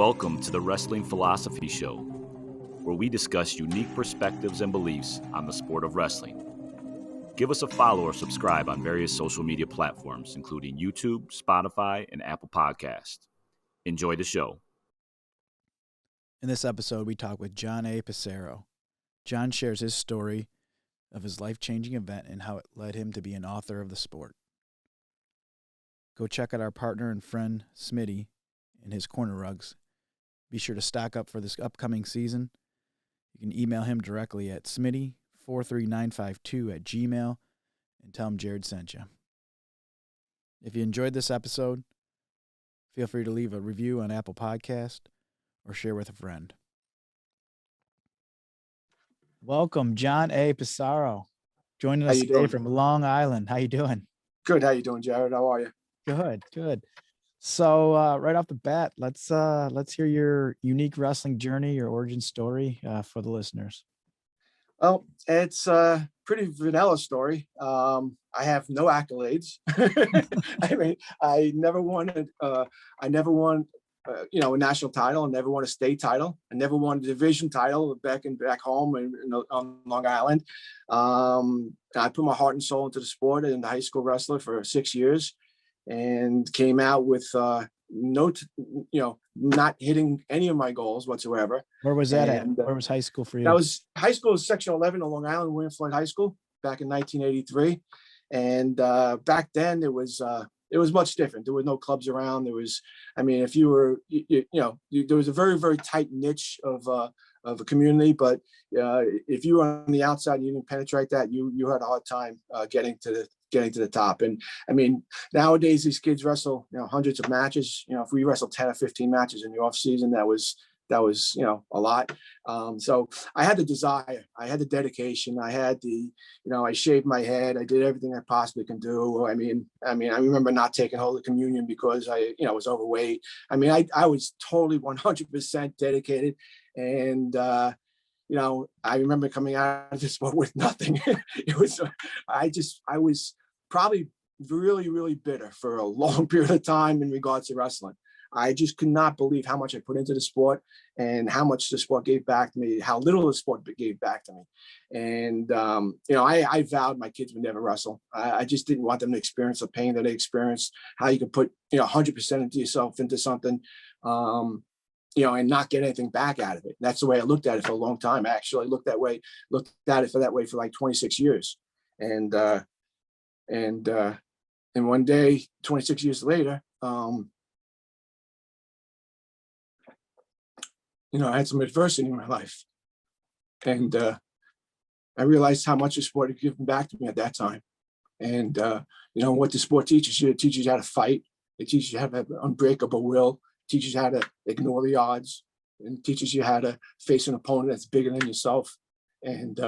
Welcome to the Wrestling Philosophy Show, where we discuss unique perspectives and beliefs on the sport of wrestling. Give us a follow or subscribe on various social media platforms, including YouTube, Spotify, and Apple Podcasts. Enjoy the show. In this episode, we talk with JohnA Passaro. John shares his story of his life-changing event and how it led him to be an author of the sport. Go check out our partner and friend, Smitty, and his corner rugs. Be sure to stock up for this upcoming season. You can email him directly at smitty43952@gmail and tell him Jared sent you. If you enjoyed this episode, feel free to leave a review on Apple Podcast or share with a friend. Welcome, JohnA Passaro, joining us today from Long Island. How you doing? Good. How you doing, Jared? How are you? Good. So right off the bat, let's hear your unique wrestling journey, your origin story for the listeners. Well, it's a pretty vanilla story. I have no accolades. I mean, I never won a national title. I never won a state title. I never won a division title back home on Long Island. I put my heart and soul into the sport and the high school wrestler for 6 years, and came out with not hitting any of my goals whatsoever. Where was that at? Where was high school for you? That was high school, Section 11 on Long Island, William Floyd High School, back in 1983. And back then it was much different. There were no clubs around. There was, if you were, there was a very, very tight niche of a community. But if you were on the outside and you didn't penetrate that, you had a hard time getting to the top. And nowadays these kids wrestle, hundreds of matches. If we wrestle 10 or 15 matches in the off season, that was a lot. So I had the desire, I had the dedication, I had the, I shaved my head, I did everything I possibly can do. I remember not taking Holy Communion because I was overweight. I was totally 100% dedicated. And, I remember coming out of this sport with nothing. I was probably really, really bitter for a long period of time in regards to wrestling. I just could not believe how much I put into the sport and how much the sport gave back to me, how little the sport gave back to me. And, I vowed my kids would never wrestle. I just didn't want them to experience the pain that they experienced, how you could put, 100% into yourself into something, and not get anything back out of it. And that's the way I looked at it for a long time. I actually looked at it for like 26 years. And one day, 26 years later, I had some adversity in my life, and I realized how much the sport had given back to me at that time. And what the sport teaches you, it teaches you how to fight. It teaches you how to have unbreakable will. It teaches you how to ignore the odds, and it teaches you how to face an opponent that's bigger than yourself, and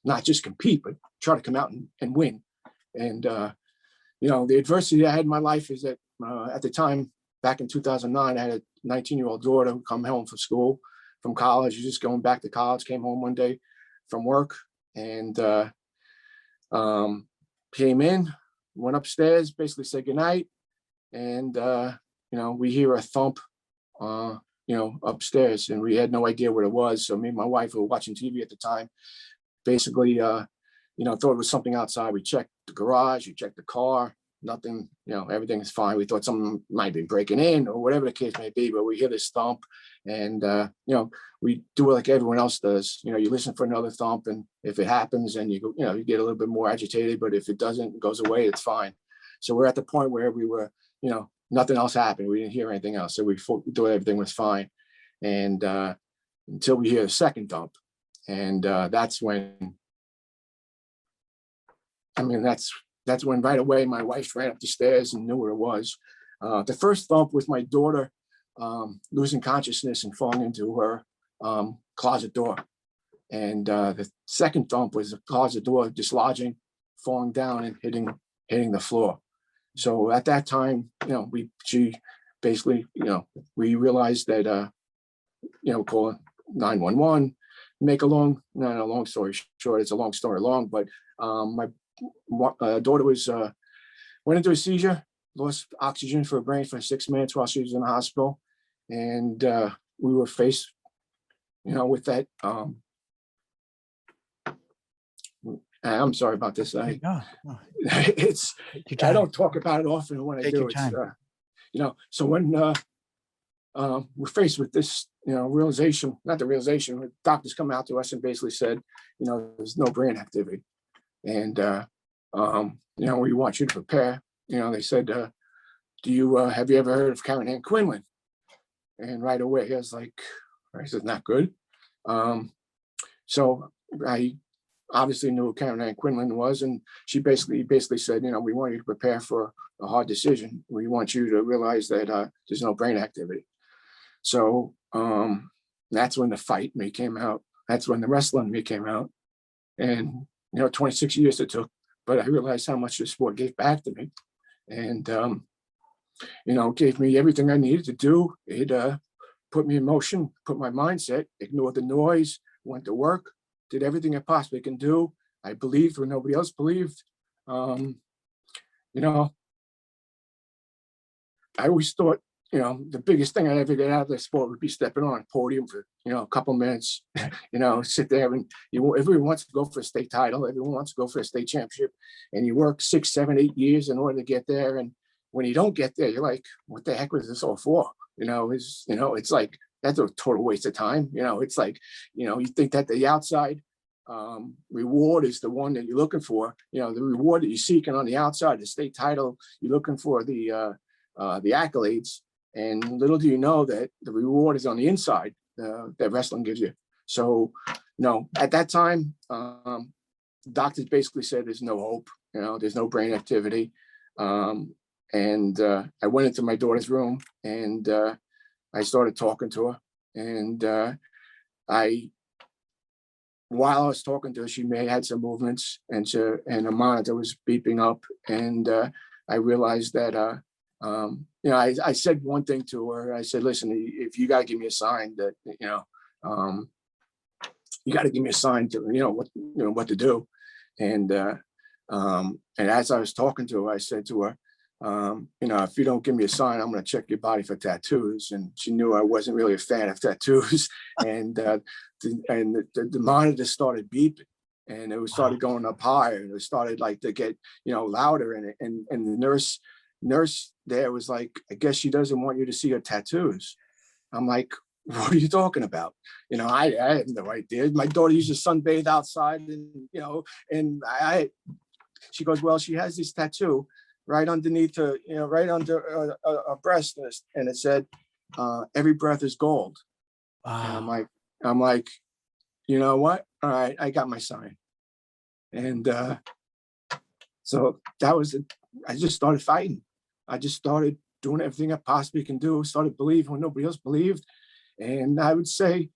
not just compete, but try to come out and win. And the adversity I had in my life is that at the time, back in 2009, I had a 19-year-old daughter who come home from college. She's just going back to college, came home one day from work, and came in, went upstairs, basically said goodnight. And, we hear a thump, upstairs, and we had no idea what it was. So me and my wife, who were watching TV at the time, basically, thought it was something outside. We checked the garage, we checked the car. Nothing, everything is fine. We thought someone might be breaking in or whatever the case may be, but we hear this thump, and we do it like everyone else does. You listen for another thump, and if it happens, and you get a little bit more agitated, but if it doesn't, it goes away, it's fine. So we're at the point where we were, nothing else happened. We didn't hear anything else, so we thought everything was fine, and until we hear a second thump, and that's when. That's when right away my wife ran up the stairs and knew what it was. The first thump was my daughter losing consciousness and falling into her closet door. And the second thump was the closet door dislodging, falling down and hitting the floor. So at that time, we realized that, call 911, make a long story short, it's a long story long, but my daughter went into a seizure, lost oxygen for her brain for 6 minutes while she was in the hospital. and we were faced, with that. I'm sorry about this. No. It's, Take your I time. don't talk about it often when I Take do. your It's, time. so when we're faced with this, realization, not the realization, the doctors come out to us and basically said, there's no brain activity. And, we want you to prepare. They said, have you ever heard of Karen Ann Quinlan? And right away, I said, not good. So I obviously knew who Karen Ann Quinlan was, and she basically said, we want you to prepare for a hard decision. We want you to realize that there's no brain activity. So that's when the fight in me came out. That's when the wrestling in me came out. And 26 years it took, but I realized how much the sport gave back to me, and gave me everything I needed to do. It put me in motion, put my mindset, ignored the noise, went to work, did everything I possibly can do. I believed when nobody else believed. I always thought, the biggest thing I'd ever get out of the sport would be stepping on a podium for, a couple minutes, sit there, and everyone wants to go for a state title. Everyone wants to go for a state championship, and you work 6, 7, 8 years in order to get there. And when you don't get there, you're like, what the heck was this all for? It's like, that's a total waste of time. It's like, you think that the outside reward is the one that you're looking for, the reward that you're seeking on the outside, the state title, you're looking for the accolades, and little do you know that the reward is on the inside that wrestling gives you. So, at that time, doctors basically said there's no hope, there's no brain activity. And I went into my daughter's room, and I started talking to her, and while I was talking to her, she may had some movements, and a monitor was beeping up, and I realized that I said one thing to her. I said, listen, if you got to give me a sign that you got to give me a sign to what to do. And as I was talking to her, I said to her, if you don't give me a sign, I'm going to check your body for tattoos. And she knew I wasn't really a fan of tattoos. And the monitor started beeping, and it started going up higher, and it started to get louder. And the nurse there was like, I guess she doesn't want you to see her tattoos. I'm like, what are you talking about? I had no idea. My daughter used to sunbathe outside, and she goes, well, she has this tattoo right underneath her, right under a breast, and it said, every breath is gold. Wow. And I'm like, you know what? All right, I got my sign. And so that was it. I just started fighting. I just started doing everything I possibly can do, started believing when nobody else believed. And I would say,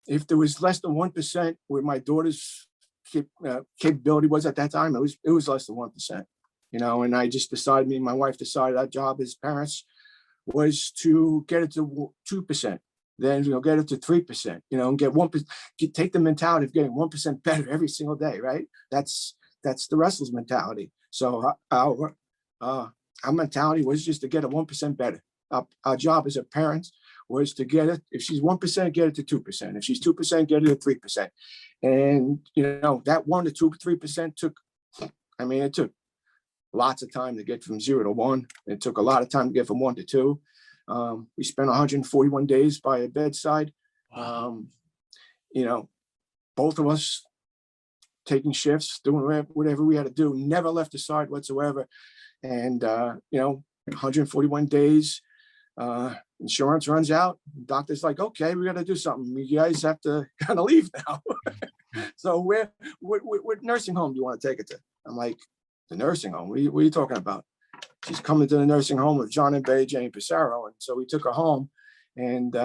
if there was less than 1% where my daughter's capability was at that time, it was less than 1%. And I just decided, me and my wife decided our job as parents was to get it to 2%, then get it to 3%, and get 1%, take the mentality of getting 1% better every single day, right? That's the wrestler's mentality. So our mentality was just to get it 1% better. Our job as a parent was to get it, if she's 1%, get it to 2%. If she's 2%, get it to 3%. And that 1 to 2, 3% took, it took lots of time to get from 0 to 1. It took a lot of time to get from 1 to 2. We spent 141 days by a bedside. Wow. Both of us taking shifts, doing whatever we had to do, never left the side whatsoever. And 141 days, insurance runs out. Doctor's like, okay, we got to do something. You guys have to kind of leave now. So what nursing home do you want to take it to? I'm like, the nursing home? What are you talking about? She's coming to the nursing home with JohnA Passaro. And so we took her home, and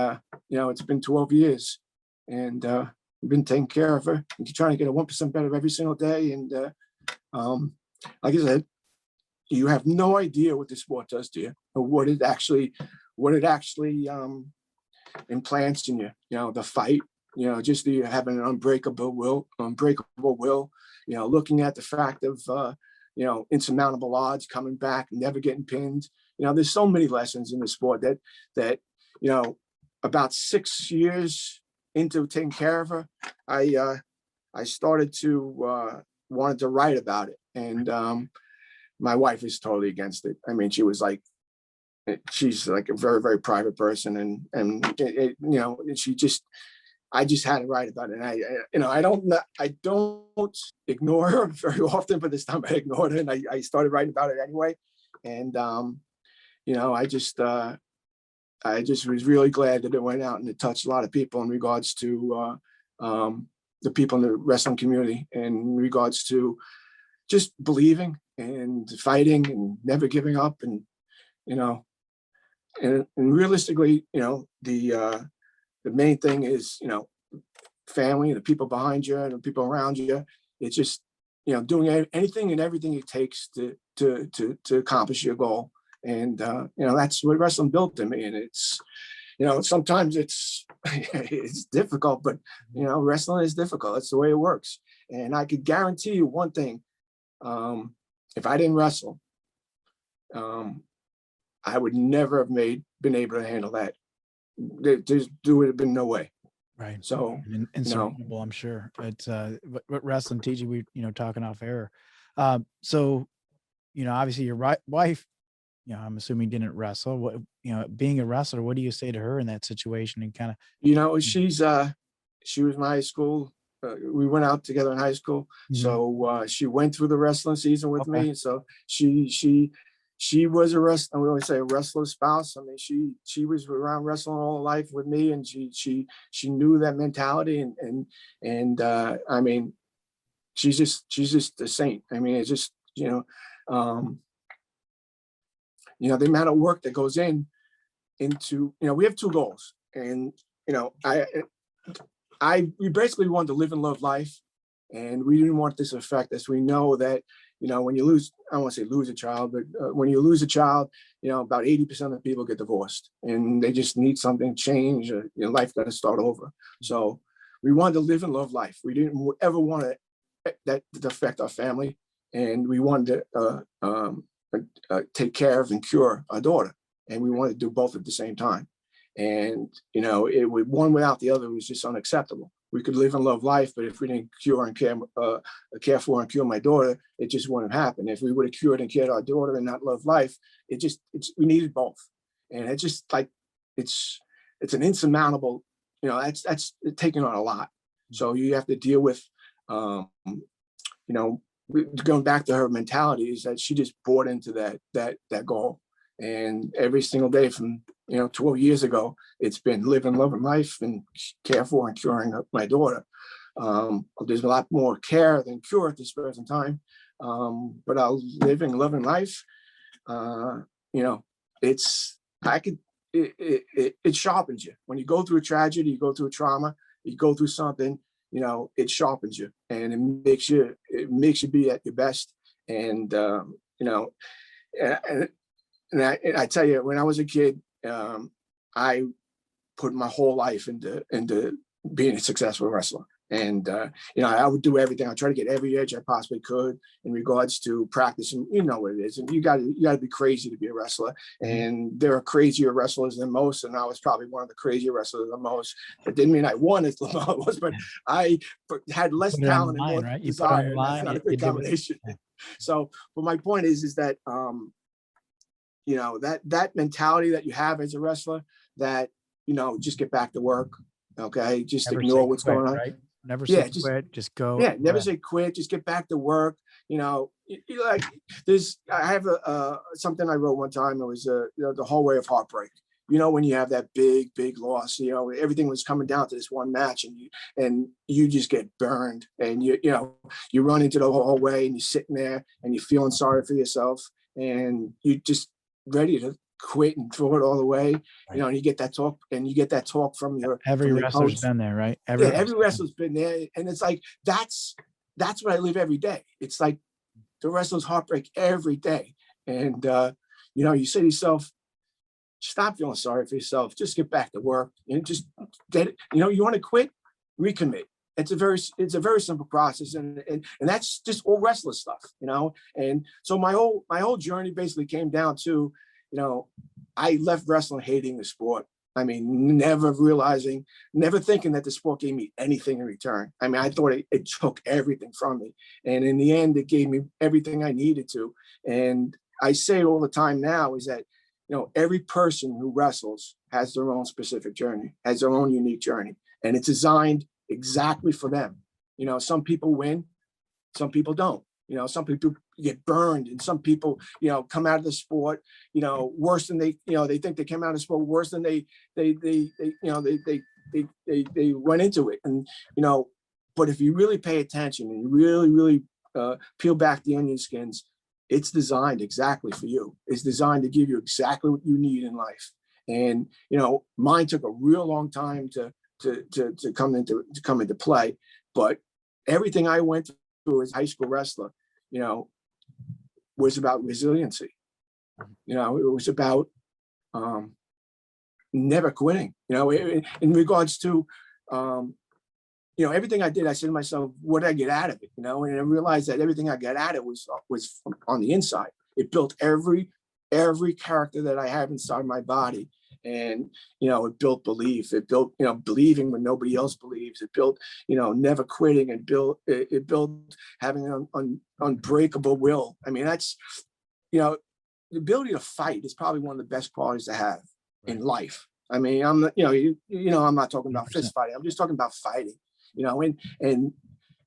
it's been 12 years, and we've been taking care of her and trying to get her 1% better every single day. And like I said, you have no idea what this sport does to you, or what it actually implants in you. The fight, just the having an unbreakable will, looking at the fact of insurmountable odds, coming back, never getting pinned. There's so many lessons in the sport that about 6 years into taking care of her, I started to wanted to write about it. And my wife is totally against it. I mean, she's like a very, very private person, and I just had to write about it. And I don't ignore her very often, but this time I ignored her, and I started writing about it anyway. And I just was really glad that it went out and it touched a lot of people in regards to the people in the wrestling community, and in regards to just believing and fighting and never giving up. And and realistically, the main thing is, family, the people behind you and the people around you. It's just, doing anything and everything it takes to accomplish your goal. And that's what wrestling built in me. And it's, sometimes it's it's difficult, but wrestling is difficult. That's the way it works. And I could guarantee you one thing: if I didn't wrestle, I would never have been able to handle that. There would have been no way. Right. So insurmountable, I'm sure. It's what wrestling teaches you. We talking off air. So obviously your wife, I'm assuming didn't wrestle. What being a wrestler, what do you say to her in that situation? And kind of, she was my high school. We went out together in high school, so she went through the wrestling season with me. So she was a wrestler. We always say a wrestler's spouse. I mean, she was around wrestling all her life with me, and she knew that mentality. And I mean, she's just a saint. I mean, it's just the amount of work that goes into we have two goals, and we basically wanted to live and love life, and we didn't want this to affect us. We know that when you lose, I don't want to say lose a child, but when you lose a child, about 80% of the people get divorced, and they just need something change, or life got to start over. So we wanted to live and love life. We didn't ever want that to affect our family, and we wanted to take care of and cure our daughter, and we wanted to do both at the same time. And one without the other was just unacceptable. We could live and love life, but if we didn't cure and care for and cure my daughter, it just wouldn't happen. If we would have cured and cared our daughter and not loved life, we needed both. And it's just like it's an insurmountable, that's taking on a lot. So you have to deal with going back to her mentality, is that she just bought into that goal. And every single day from 12 years ago, it's been living, loving life, and care for and curing my daughter. There's a lot more care than cure at this present time, but our living, loving life, it sharpens you. When you go through a tragedy, you go through a trauma, you go through something, it sharpens you, and it makes you be at your best. And and I tell you, when I was a kid, I put my whole life into being a successful wrestler. And I would do everything. I try to get every edge I possibly could in regards to practicing. You know what it is, and you got to be crazy to be a wrestler. And there are crazier wrestlers than most, and I was probably one of the crazier wrestlers than most. It didn't mean I won as most, but I had less talent and more desire. That's not a good combination. So, but my point is that that mentality that you have as a wrestler, that just get back to work. Okay, just ignore what's going on. Right? Never say quit, just go. Yeah, never say quit, just get back to work. I have something I wrote one time. It was the hallway of heartbreak. When you have that big loss, everything was coming down to this one match, and you just get burned, and you run into the hallway, and you're sitting there and you're feeling sorry for yourself, and you just ready to quit and throw it all away. Right. And you get that talk from every wrestler's coach. Been there, right? Every wrestler's been there. And it's like that's what I live every day. It's like the wrestler's heartbreak every day. And you say to yourself, stop feeling sorry for yourself, just get back to work, and just get it. You want to quit, recommit. It's a very simple process, and that's just all wrestler stuff, And so my whole journey basically came down to, I left wrestling hating the sport. I mean, never realizing, never thinking that the sport gave me anything in return. I mean, I thought it took everything from me. And in the end, it gave me everything I needed to. And I say it all the time now is that, every person who wrestles has their own specific journey, has their own unique journey. And it's designed exactly for them. Some people win, some people don't. Some people get burned, and some people, come out of the sport, worse than they think they came out of the sport worse than they went into it. And, but if you really pay attention and you really, really peel back the onion skins, it's designed exactly for you. It's designed to give you exactly what you need in life. And, mine took a real long time to come into play, but everything I went through as a high school wrestler, was about resiliency. It was about never quitting. In regards to everything I did, I said to myself, what did I get out of it? And I realized that everything I got out of it was on the inside. It built every character that I have inside my body. And, it built belief. It built, believing when nobody else believes. It built, never quitting, and it built having an unbreakable will. I mean, that's, the ability to fight is probably one of the best qualities to have in life. I mean, I'm not, I'm not talking about 100%. Fist fighting. I'm just talking about fighting, and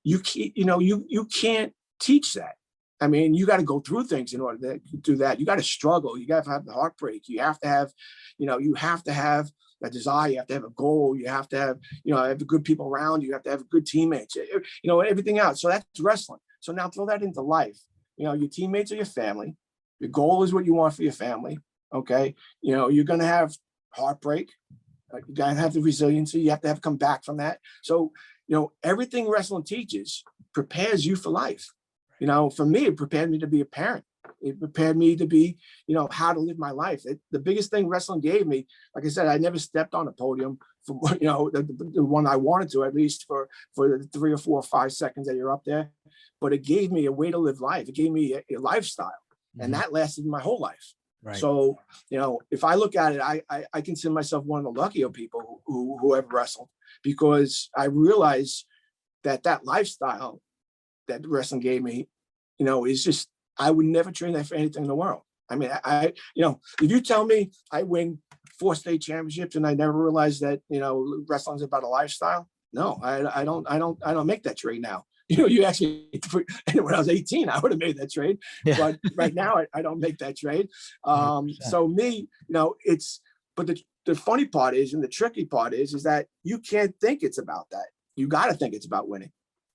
you can't, you can't teach that. I mean, you got to go through things in order to do that. You got to struggle. You got to have the heartbreak. You have to have, you have to have a desire. You have to have a goal. You have to have, have good people around you. You have to have good teammates, everything else. So that's wrestling. So now throw that into life. Your teammates are your family. Your goal is what you want for your family. Okay. You're going to have heartbreak. You got to have the resiliency. You have to have come back from that. So, everything wrestling teaches prepares you for life. For me, it prepared me to be a parent. It prepared me to be, how to live my life. The biggest thing wrestling gave me, like I said, I never stepped on a podium for, the one I wanted to, at least for the 3 or 4 or 5 seconds that you're up there. But it gave me a way to live life. It gave me a lifestyle, and that lasted my whole life. Right. So, if I look at it, I consider myself one of the luckier people who have wrestled, because I realize that lifestyle that wrestling gave me, is just, I would never trade that for anything in the world. I mean, if you tell me I win 4 state championships and I never realized that, wrestling's about a lifestyle, no, I don't make that trade now. You actually, when I was 18, I would have made that trade, but right now I don't make that trade. So me, but the funny part is, and the tricky part is that you can't think it's about that. You got to think it's about winning.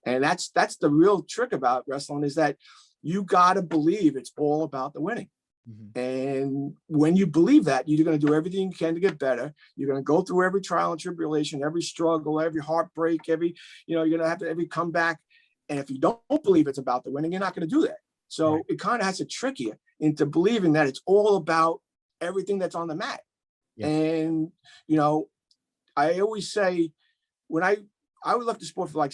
And that's the real trick about wrestling, is that you got to believe it's all about the winning. Mm-hmm. And when you believe that, you're going to do everything you can to get better. You're going to go through every trial and tribulation, every struggle, every heartbreak, you're going to have to every comeback. And if you don't believe it's about the winning, you're not going to do that. So It kind of has to trick you into believing that it's all about everything that's on the mat. Yeah. And, I always say, when I left the sport for like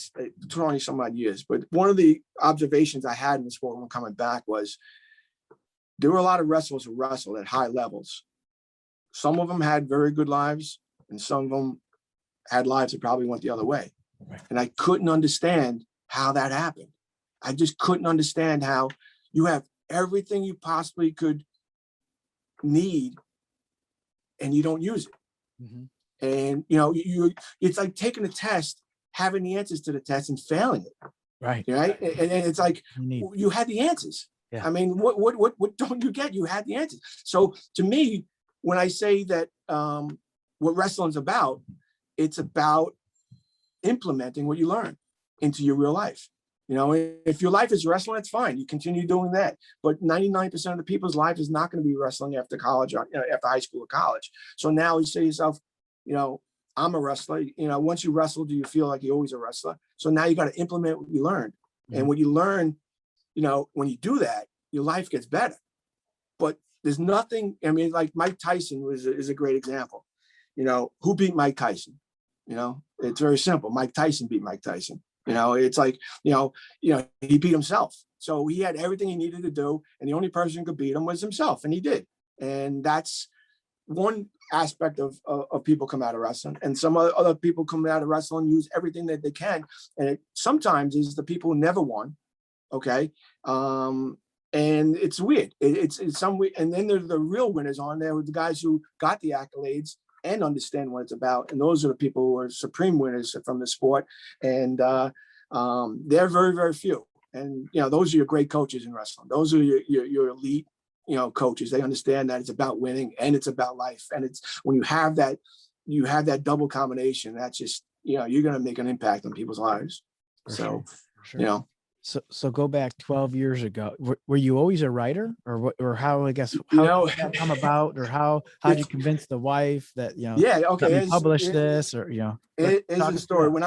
20 some odd years, but one of the observations I had in the sport when coming back was there were a lot of wrestlers who wrestled at high levels. Some of them had very good lives, and some of them had lives that probably went the other way. Right. And I couldn't understand how that happened. I just couldn't understand how you have everything you possibly could need and you don't use it. Mm-hmm. And, it's like taking a test, having the answers to the test and failing it. Right. Right. And it's like, you had the answers. Yeah. I mean, what don't you get? You had the answers. So to me, when I say that what wrestling's about, it's about implementing what you learn into your real life. If your life is wrestling, that's fine. You continue doing that. But 99% of the people's life is not going to be wrestling after college or after high school or college. So now you say to yourself, I'm a wrestler. Once you wrestle, do you feel like you're always a wrestler? So now you got to implement what you learned. Mm-hmm. And what you learn, when you do that, your life gets better. But there's nothing, like Mike Tyson is a great example. Who beat Mike Tyson? It's very simple. Mike Tyson beat Mike Tyson. It's like, he beat himself. So he had everything he needed to do. And the only person who could beat him was himself. And he did. And that's one aspect of people come out of wrestling, and some other people come out of wrestling use everything that they can. And it sometimes is the people who never won. Okay. And it's weird. It's some weird. And then there's the real winners on there with the guys who got the accolades and understand what it's about. And those are the people who are supreme winners from the sport. And they're very, very few. And, those are your great coaches in wrestling. Those are your elite, coaches. They understand that it's about winning and it's about life. And it's when you have that double combination, that's just, you're going to make an impact on people's lives. For sure. So go back 12 years ago. Were you always a writer, or how? I guess how did that come about, or how did you convince the wife that Yeah, okay, publish this, or It's a story. When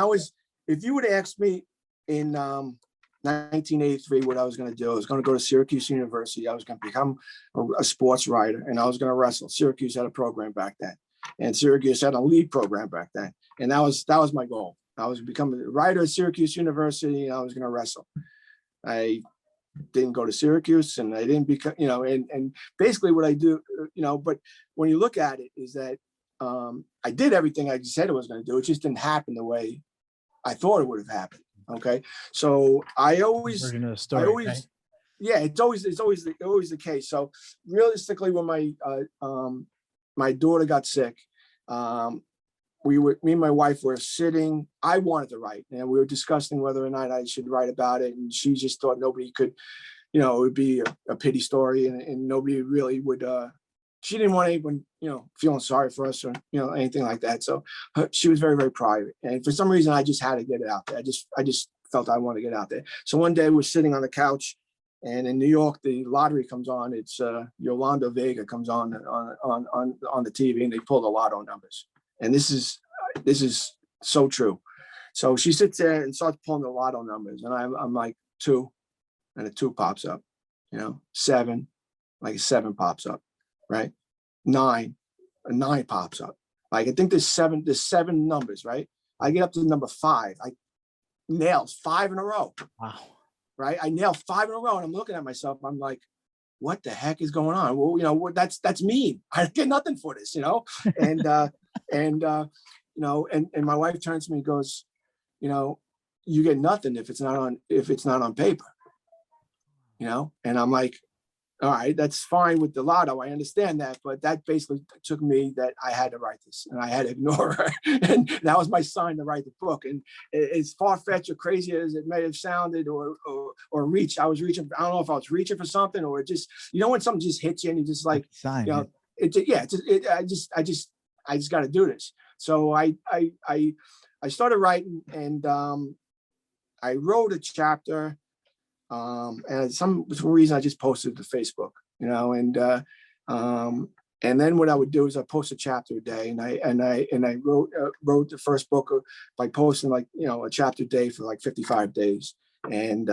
if you would ask me in 1983 what I was going to do, I was going to go to Syracuse University. I was going to become a sports writer, and I was going to wrestle. Syracuse had a program back then, and Syracuse had a lead program back then, and that was my goal. I was becoming a writer at Syracuse University, and I was going to wrestle. I didn't go to Syracuse, and I didn't become, and basically what I do, but when you look at it is that I did everything I said I was going to do. It just didn't happen the way I thought it would have happened. Okay. So I always, yeah, it's always the case. So realistically, when my daughter got sick, me and my wife were sitting. I wanted to write, and we were discussing whether or not I should write about it. And she just thought nobody could, it would be a pity story, and nobody really would. She didn't want anyone, feeling sorry for us or anything like that. So she was very, very private, and for some reason, I just had to get it out there. I just felt I wanted to get out there. So one day we're sitting on the couch, and in New York, the lottery comes on. It's Yolanda Vega comes on the TV, and they pull the lotto numbers. And this is so true. So she sits there and starts pulling the lotto numbers, and I'm like 2, and a 2 pops up, 7, like a 7 pops up, right? 9, a 9 pops up. Like I think there's 7 numbers, right? I get up to number 5. I nail 5 in a row. Wow. Right? I nail 5 in a row, and I'm looking at myself. I'm like, what the heck is going on? Well, that's mean. I get nothing for this, and and my wife turns to me and goes, you get nothing if it's not on paper, and I'm like, all right, that's fine with the lotto. I understand that, but that basically took me that I had to write this, and I had to ignore her, and that was my sign to write the book. And as far-fetched or crazy as it may have sounded, or reach, I was reaching. I don't know if I was reaching for something, or just when something just hits you and you just like, sign, I just got to do this. So I started writing, and I wrote a chapter. And some reason I just posted it to Facebook, and then what I would do is I post a chapter a day, and I wrote the first book by posting a chapter a day for like 55 days. And,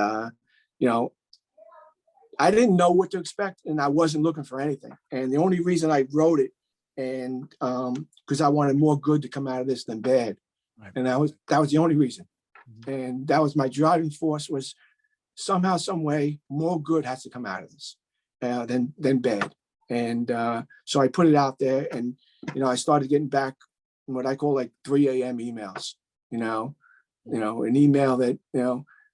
I didn't know what to expect, and I wasn't looking for anything. And the only reason I wrote it, and because I wanted more good to come out of this than bad. Right. And that was the only reason. Mm-hmm. And that was my driving force, was somehow, some way, more good has to come out of this than bad. And so I put it out there, and I started getting back what I call like 3 a.m. emails. An email that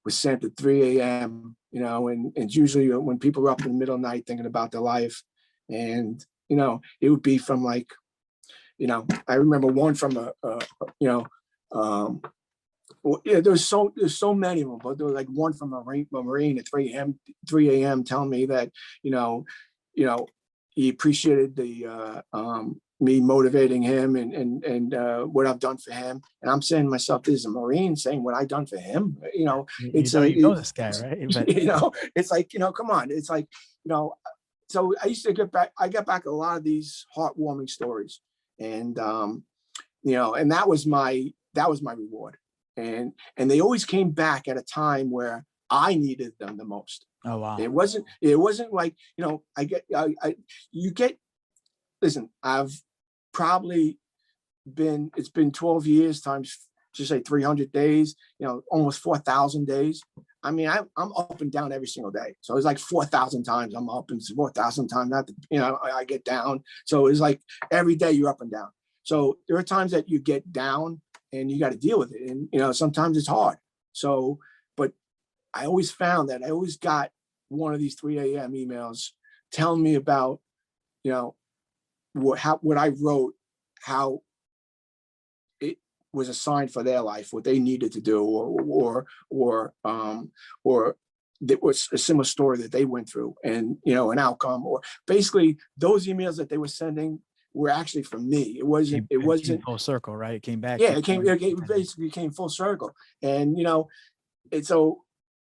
was sent at 3 a.m. And it's usually when people are up in the middle of the night thinking about their life, and it would be from like, I remember one from there's so many of them, but there was like one from a Marine at 3 a.m. telling me that, he appreciated the me motivating him and what I've done for him. And I'm saying to myself, this is a Marine saying what I've done for him. It's this guy, right? But it's like, come on. It's like, so I used to get back a lot of these heartwarming stories, and and that was my reward. And they always came back at a time where I needed them the most. Oh, wow. It wasn't like, listen, I've probably it's been 12 years times just say 300 days, almost 4,000 days. I mean, I'm up and down every single day. So it's like 4,000 times I'm up and 4,000 times I get down. So it's like every day you're up and down. So there are times that you get down and you got to deal with it. And, sometimes it's hard. So, but I always found that I always got one of these 3 a.m. emails telling me about, what I wrote, how it was a sign for their life, what they needed to do, or that was a similar story that they went through, and an outcome, or basically those emails that they were sending were actually from me. It wasn't full circle, right? It came back. Yeah, it basically came full circle, and and so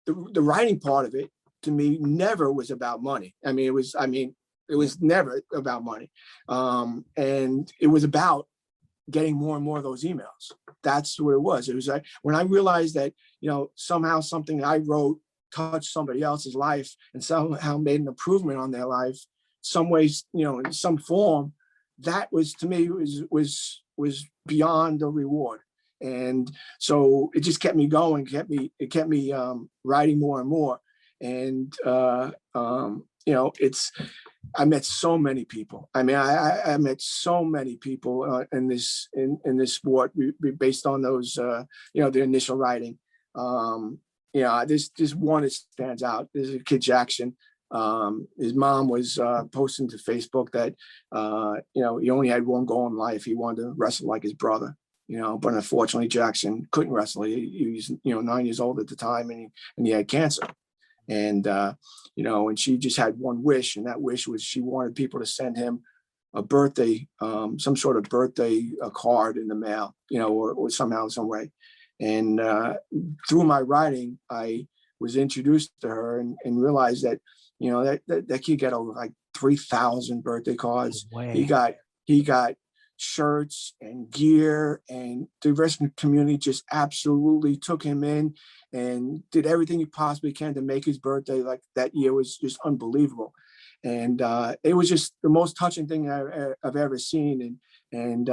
the writing part of it to me never was about money. It was never about money, and it was about getting more and more of those emails. That's what it was. It was like when I realized that, somehow something I wrote touched somebody else's life and somehow made an improvement on their life, some ways, in some form, that was, to me, was beyond a reward. And so it just kept me going, it kept me writing more and more. And, I met so many people. I met so many people in this sport based on those, the initial writing. There's one that stands out. There's a kid, Jackson. His mom was posting to Facebook that, he only had one goal in life. He wanted to wrestle like his brother, but unfortunately Jackson couldn't wrestle. He was, 9 years old at the time, and he had cancer. And, and she just had one wish, and that wish was she wanted people to send him a birthday, some sort of birthday card in the mail, or somehow, some way. And through my writing, I was introduced to her and realized that, that kid got over like 3,000 birthday cards. No way. He got shirts and gear, and the wrestling community just absolutely took him in and did everything he possibly can to make his birthday like that year was just unbelievable. And it was just the most touching thing I've ever seen. And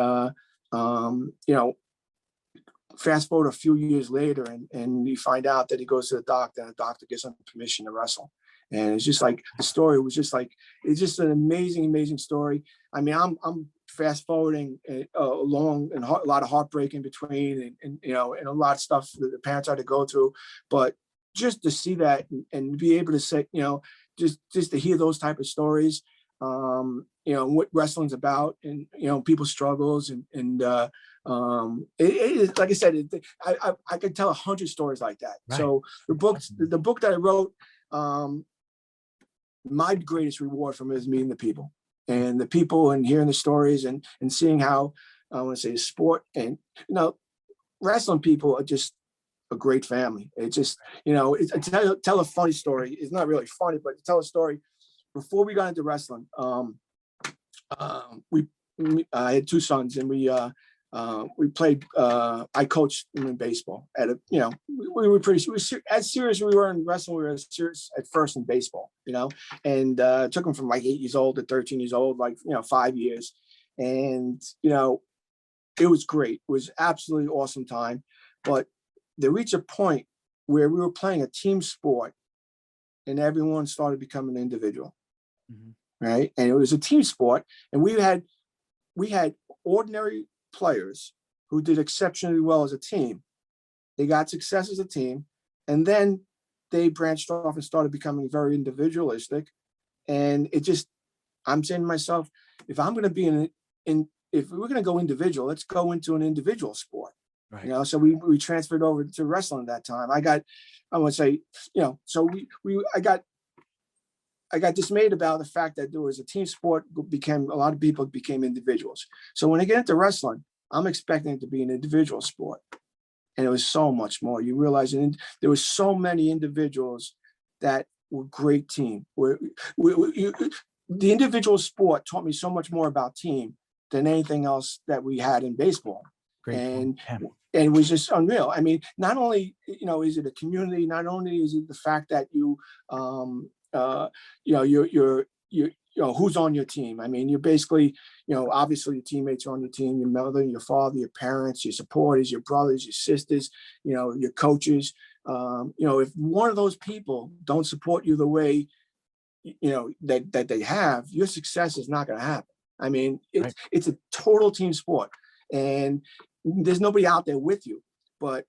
fast forward a few years later, and you find out that he goes to the doctor, and the doctor gives him permission to wrestle. And it's just like the story was just like, it's just an amazing, amazing story. I'm fast forwarding along, and a lot of heartbreak in between, and a lot of stuff that the parents had to go through. But just to see that and be able to say, just to hear those type of stories, what wrestling's about, and people's struggles, and it, like I said, I could tell 100 stories like that. Right. So the book that I wrote, my greatest reward from it is meeting the people, and hearing the stories, and seeing how, I want to say, sport and, wrestling people are just a great family. It's just, tell a funny story. It's not really funny, but to tell a story. Before we got into wrestling, I had two sons, and we played, I coached them in baseball we were as serious as we were in wrestling. We were as serious at first in baseball, and took them from like 8 years old to 13 years old, 5 years. And, it was great. It was absolutely awesome time. But they reached a point where we were playing a team sport, and everyone started becoming an individual. Mm-hmm. Right. And it was a team sport, and we had ordinary players who did exceptionally well as a team. They got success as a team, and then they branched off and started becoming very individualistic. And I'm saying to myself, if I'm going to be if we're going to go individual, let's go into an individual sport. Right. So we transferred over to wrestling at that time. I got dismayed about the fact that there was a team sport, a lot of people became individuals. So when I get into wrestling, I'm expecting it to be an individual sport. And it was so much more. You realize there was so many individuals that were great team. The individual sport taught me so much more about team than anything else that we had in baseball. Great. And it was just unreal. Not only, is it a community, not only is it the fact that who's on your team. I mean, you're basically, obviously your teammates are on your team, your mother, your father, your parents, your supporters, your brothers, your sisters, your coaches. If one of those people don't support you the way, that they have, your success is not going to happen. I mean, it's a total team sport, and there's nobody out there with you. But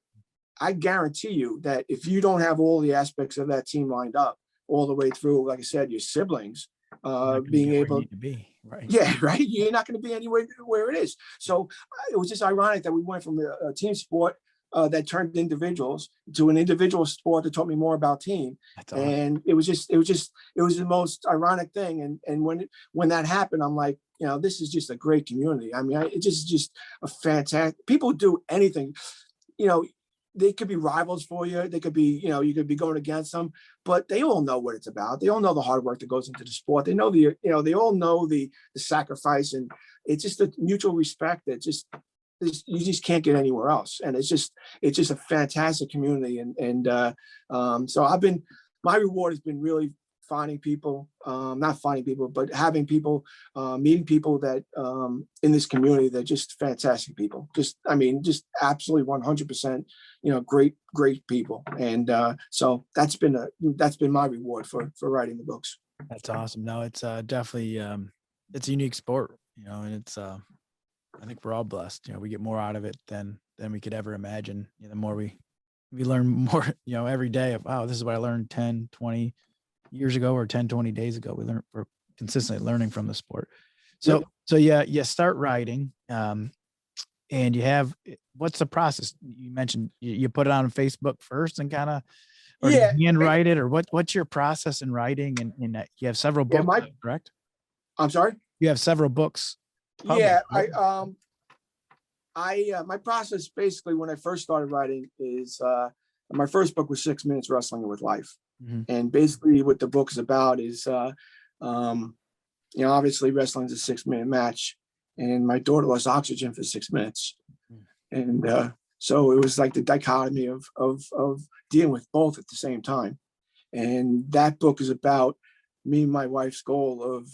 I guarantee you that if you don't have all the aspects of that team lined up all the way through, like I said, your siblings, being able to be right. Yeah, right. You're not going to be anywhere where it is. So it was just ironic that we went from a team sport that turned individuals to an individual sport that taught me more about team. That's awesome. And it was the most ironic thing. And when that happened, I'm like, this is just a great community. I mean, it's just a fantastic. People do anything. They could be rivals for you. They could be, you could be going against them, but they all know what it's about. They all know the hard work that goes into the sport. They know they all know the sacrifice, and it's just a mutual respect that you just can't get anywhere else. And it's just a fantastic community. So my reward has been really finding people, not finding people, but having people, meeting people that in this community, they're just fantastic people. Just absolutely 100%, great people. And so that's been my reward for writing the books. That's awesome. No, it's definitely, it's a unique sport, and it's, I think we're all blessed. We get more out of it than we could ever imagine. The more we learn more, every day of, wow, this is what I learned 10, 20 years ago or 10, 20 days ago. We're consistently learning from the sport. So, you start writing, and you have, what's the process? You mentioned you put it on Facebook first and kind of, or do you handwrite it, or what's your process in writing? And you have several books, correct? I'm sorry? You have several books. Yeah. My process basically when I first started writing is, my first book was 6 Minutes Wrestling with Life. Mm-hmm. And basically what the book is about is, obviously wrestling is a 6-minute match, and my daughter lost oxygen for 6 minutes. Mm-hmm. And so it was like the dichotomy of dealing with both at the same time. And that book is about me and my wife's goal of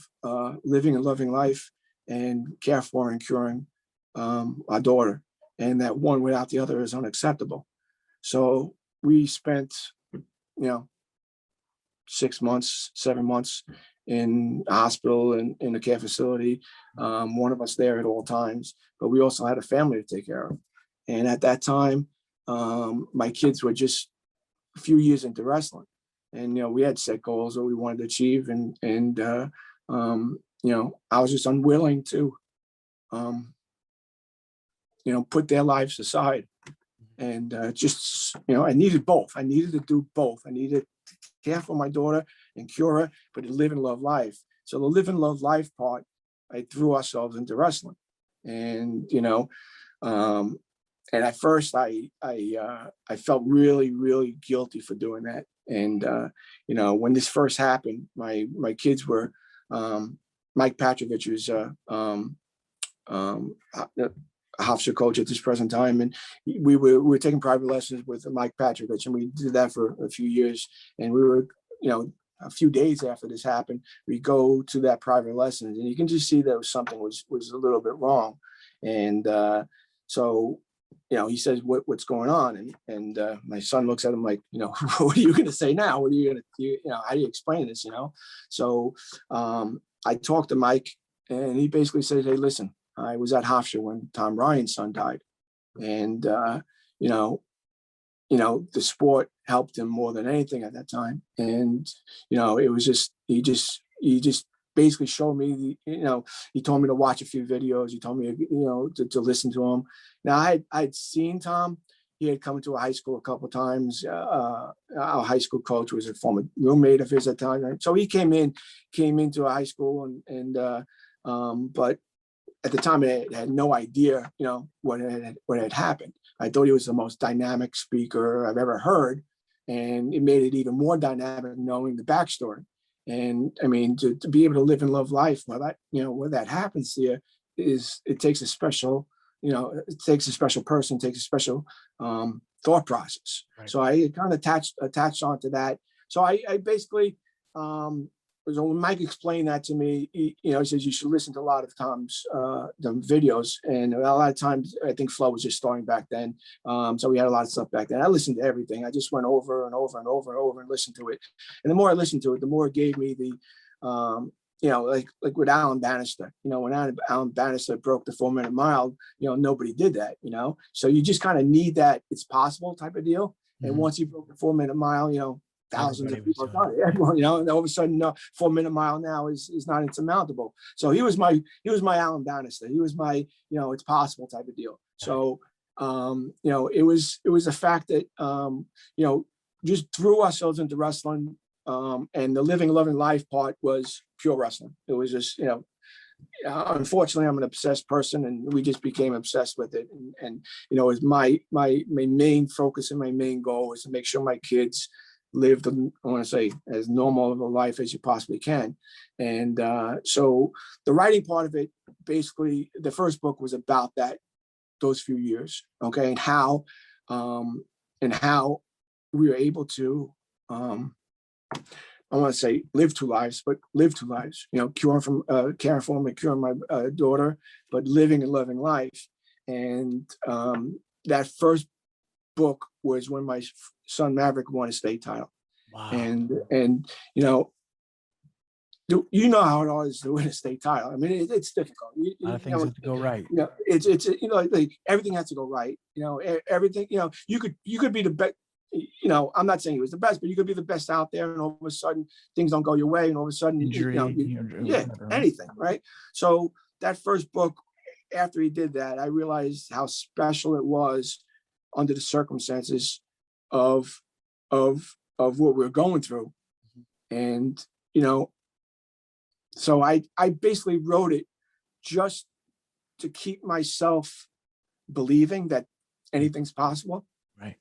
living a loving life and care for and curing our daughter. And that one without the other is unacceptable. So we spent, 6 months, 7 months in a hospital and in a care facility. One of us there at all times, but we also had a family to take care of. And at that time, my kids were just a few years into wrestling, and we had set goals that we wanted to achieve, and I was just unwilling to, put their lives aside, and I needed both. I needed to do both. I needed to care for my daughter and cure her, but to live and love life. So the live and love life part, I threw ourselves into wrestling, and and at first I felt really, really guilty for doing that. And when this first happened, my kids were, Mike Patrovich was Hofstra coach at this present time, and we were taking private lessons with Mike Patrovich, and we did that for a few years. And we were, a few days after this happened, we go to that private lessons, and you can just see that something was a little bit wrong. And so he says, what's going on? And my son looks at him like, what are you going to say now? What are you going to, how do you explain this? So I talked to Mike, and he basically said, hey, listen, I was at Hofstra when Tom Ryan's son died. And, the sport helped him more than anything at that time. And, it was just, he just basically showed me, he told me to watch a few videos. He told me, to listen to him. Now I'd seen Tom. He had come into a high school a couple of times. Our high school coach was a former roommate of his at the time. Right? So he came into a high school, but at the time I had no idea, what had happened. I thought he was the most dynamic speaker I've ever heard. And it made it even more dynamic knowing the backstory. And I mean, to be able to live and love life, when that happens to you, it takes a special, it takes a special person, takes a special thought process. Right. So I kind of attached onto that. So I basically, so when Mike explained that to me, he says you should listen to a lot of Tom's the videos, and a lot of times I think Flow was just starting back then, so we had a lot of stuff back then. I listened to everything. I just went over and over and over and over and listened to it, and the more I listened to it, the more it gave me the like with Alan Bannister. When Alan Bannister broke the 4-minute mile, nobody did that. So you just kind of need that it's possible type of deal. And once he broke the 4-minute mile, thousands of people have done it. Everyone, and all of a sudden, 4-minute mile now is not insurmountable. So he was my Alan Bannister. He was my, it's possible type of deal. So, it was a fact that, just threw ourselves into wrestling. And the living, loving life part was pure wrestling. It was just, unfortunately, I'm an obsessed person, and we just became obsessed with it. And it was my main focus and my main goal was to make sure my kids lived, I want to say, as normal of a life as you possibly can. And so the writing part of it, basically, the first book was about those few years, okay, and how we were able to, I want to say live 2 lives, but live 2 lives, caring for and curing my daughter, but living and loving life. And that first book was when my son Maverick won a state title. Wow. And how hard it is to win a state title. I mean, it's difficult. A lot of things have to go right. It's like everything has to go right. Everything. You could be the best. I'm not saying he was the best, but you could be the best out there, and all of a sudden things don't go your way, and all of a sudden, injury, anything, right? So that first book, after he did that, I realized how special it was under the circumstances of what we're going through, and so I basically wrote it just to keep myself believing that anything's possible. Right.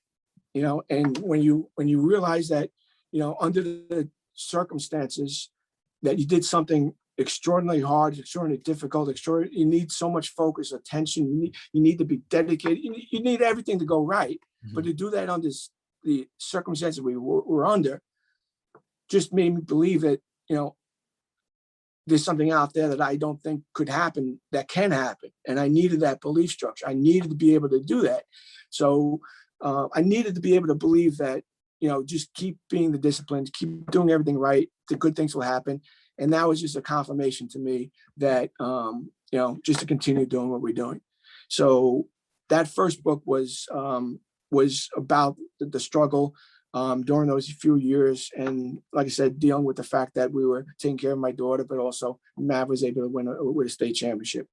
And when you realize that, under the circumstances that you did something extraordinarily hard, extraordinarily difficult, you need so much focus, attention, you need to be dedicated, you need everything to go right. Mm-hmm. But to do that under the circumstances we were under just made me believe that, there's something out there that I don't think could happen that can happen. And I needed that belief structure. I needed to be able to do that. So I needed to be able to believe that, just keep being the disciplined, keep doing everything right, the good things will happen. And that was just a confirmation to me that, just to continue doing what we're doing. So that first book was about the struggle during those few years. And like I said, dealing with the fact that we were taking care of my daughter, but also Mav was able to win a state championship.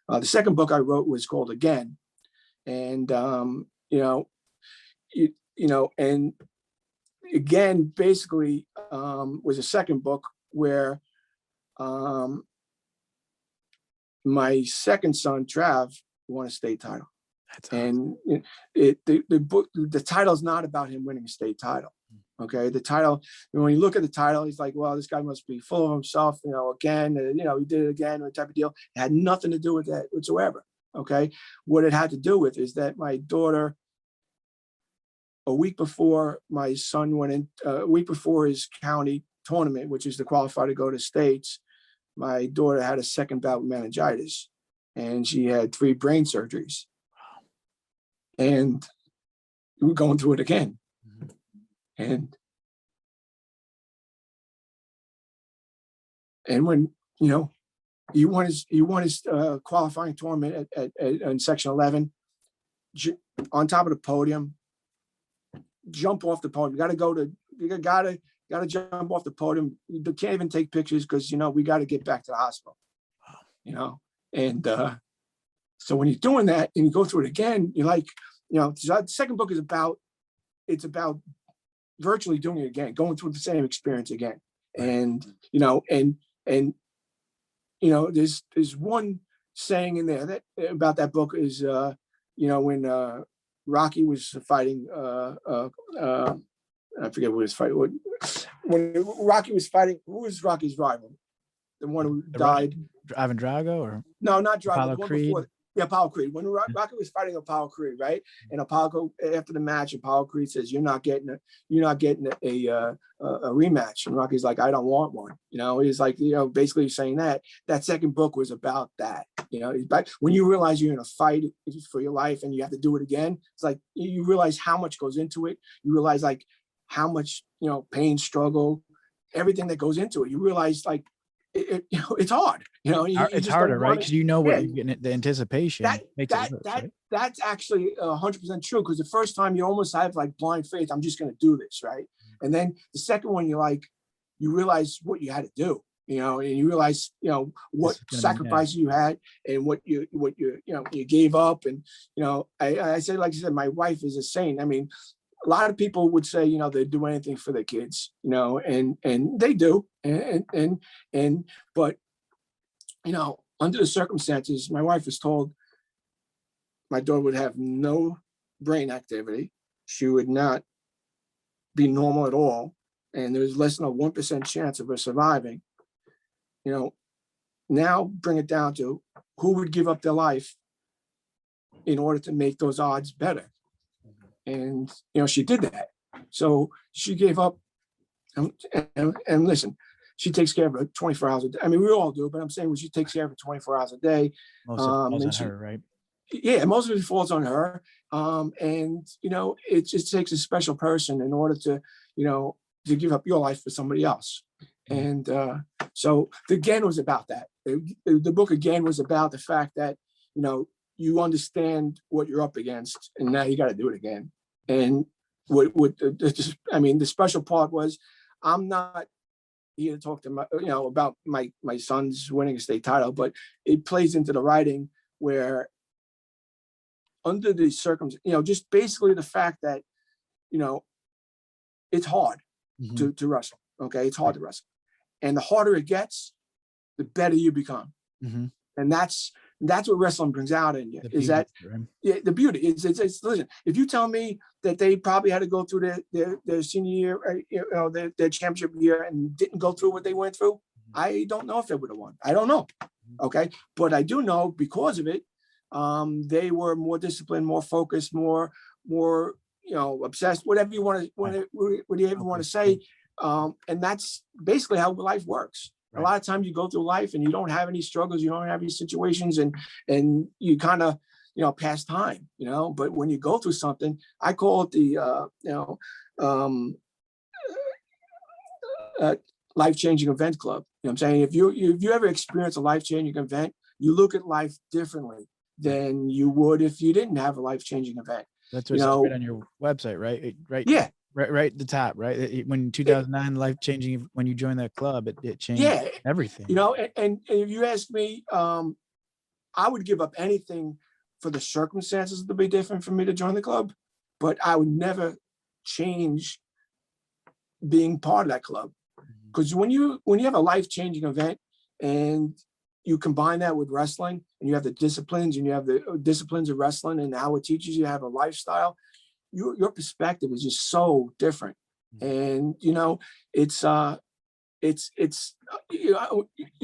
The second book I wrote was called Again. And, and Again, basically was a second book where my second son, Trav, won a state title. And the title is not about him winning a state title. Okay, the title, when you look at the title, he's like, well, this guy must be full of himself, again, he did it again, type of deal. It had nothing to do with that whatsoever. Okay, what it had to do with is that my daughter, a week before my son went in, a week before his county tournament, which is to qualify to go to states, my daughter had a second bout with meningitis, and she had 3 brain surgeries. And we were going through it again. Mm-hmm. And when, he won his qualifying tournament in section 11, on top of the podium, jump off the podium. You gotta jump off the podium. You can't even take pictures because, we got to get back to the hospital, and so when you're doing that and you go through it again, you're like, so the second book is about virtually doing it again, going through the same experience again. And, there's one saying in there that about that book is, when Rocky was fighting, I forget what his fight was. When Rocky was fighting, who was Rocky's rival? The one who died? Ivan Drago or? No, not Drago. Apollo Creed? Yeah, Apollo Creed. When Rocky was fighting Apollo Creed, right? And Apollo, after the match, Apollo Creed says, "You're not getting a rematch." And Rocky's like, "I don't want one." He's like, basically saying that second book was about that. When you realize you're in a fight for your life and you have to do it again, it's like you realize how much goes into it. You realize like how much pain, struggle, everything that goes into it. You realize like it's hard. It's harder, right? Because what you're getting, the anticipation makes it worse, right? That's actually 100% true, because the first time you almost have like blind faith. I'm just going to do this, right? And then the second one, you realize what you had to do, and you realize what sacrifices you had and what you gave up. And I say, like I said, my wife is a saint. I mean, a lot of people would say, they'd do anything for their kids, and they do. But, under the circumstances, my wife was told my daughter would have no brain activity. She would not be normal at all. And there was less than a 1% chance of her surviving. Now bring it down to who would give up their life in order to make those odds better. And, she did that. So she gave up and listen, she takes care of her 24 hours a day. I mean, we all do, but I'm saying she takes care of her 24 hours a day. Most of it falls on her, right? Yeah, most of it falls on her. And, it just takes a special person in order to give up your life for somebody else. And so again, was about that. The book again was about the fact that, you understand what you're up against, and now you got to do it again. And the special part was, I'm not here to talk to about my son's winning a state title, but it plays into the writing where, under the circumstances, just basically the fact that, it's hard to wrestle. Okay, it's hard to wrestle, and the harder it gets, the better you become. And that's what wrestling brings out in you. The beauty is, listen, if you tell me that they probably had to go through their senior year, their championship year, and didn't go through what they went through, I don't know if they would have won. I don't know. Okay. But I do know, because of it, they were more disciplined, more focused, more obsessed, whatever you want to say. And that's basically how life works. Right. A lot of times you go through life and you don't have any struggles, you don't have any situations, and you kind of, pass time, but when you go through something, I call it the, life-changing event club. I'm saying, if you ever experience a life-changing event, you look at life differently than you would if you didn't have a life-changing event. That's what's right on your website, right? Right. Yeah. Right at the top, right? When 2009, life-changing, when you joined that club, it changed everything. And if you ask me, I would give up anything for the circumstances to be different for me to join the club, but I would never change being part of that club. Because when you have a life-changing event and you combine that with wrestling, and you have the disciplines, and you have the disciplines of wrestling and how it teaches you to have a lifestyle, your perspective is just so different. And it's you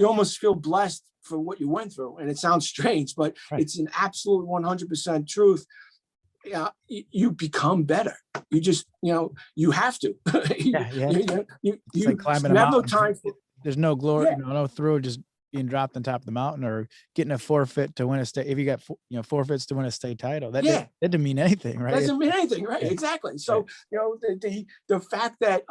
almost feel blessed for what you went through. And it sounds strange, but it's an absolute 100% truth. You become better. You just you have to. You like climbing a mountain. Have no time for. There's no glory, no thrill just being dropped on top of the mountain, or getting a forfeit to win a state. If you got forfeits to win a state title, that didn't mean anything, right? Doesn't mean anything, right? Yeah. Exactly. So the fact that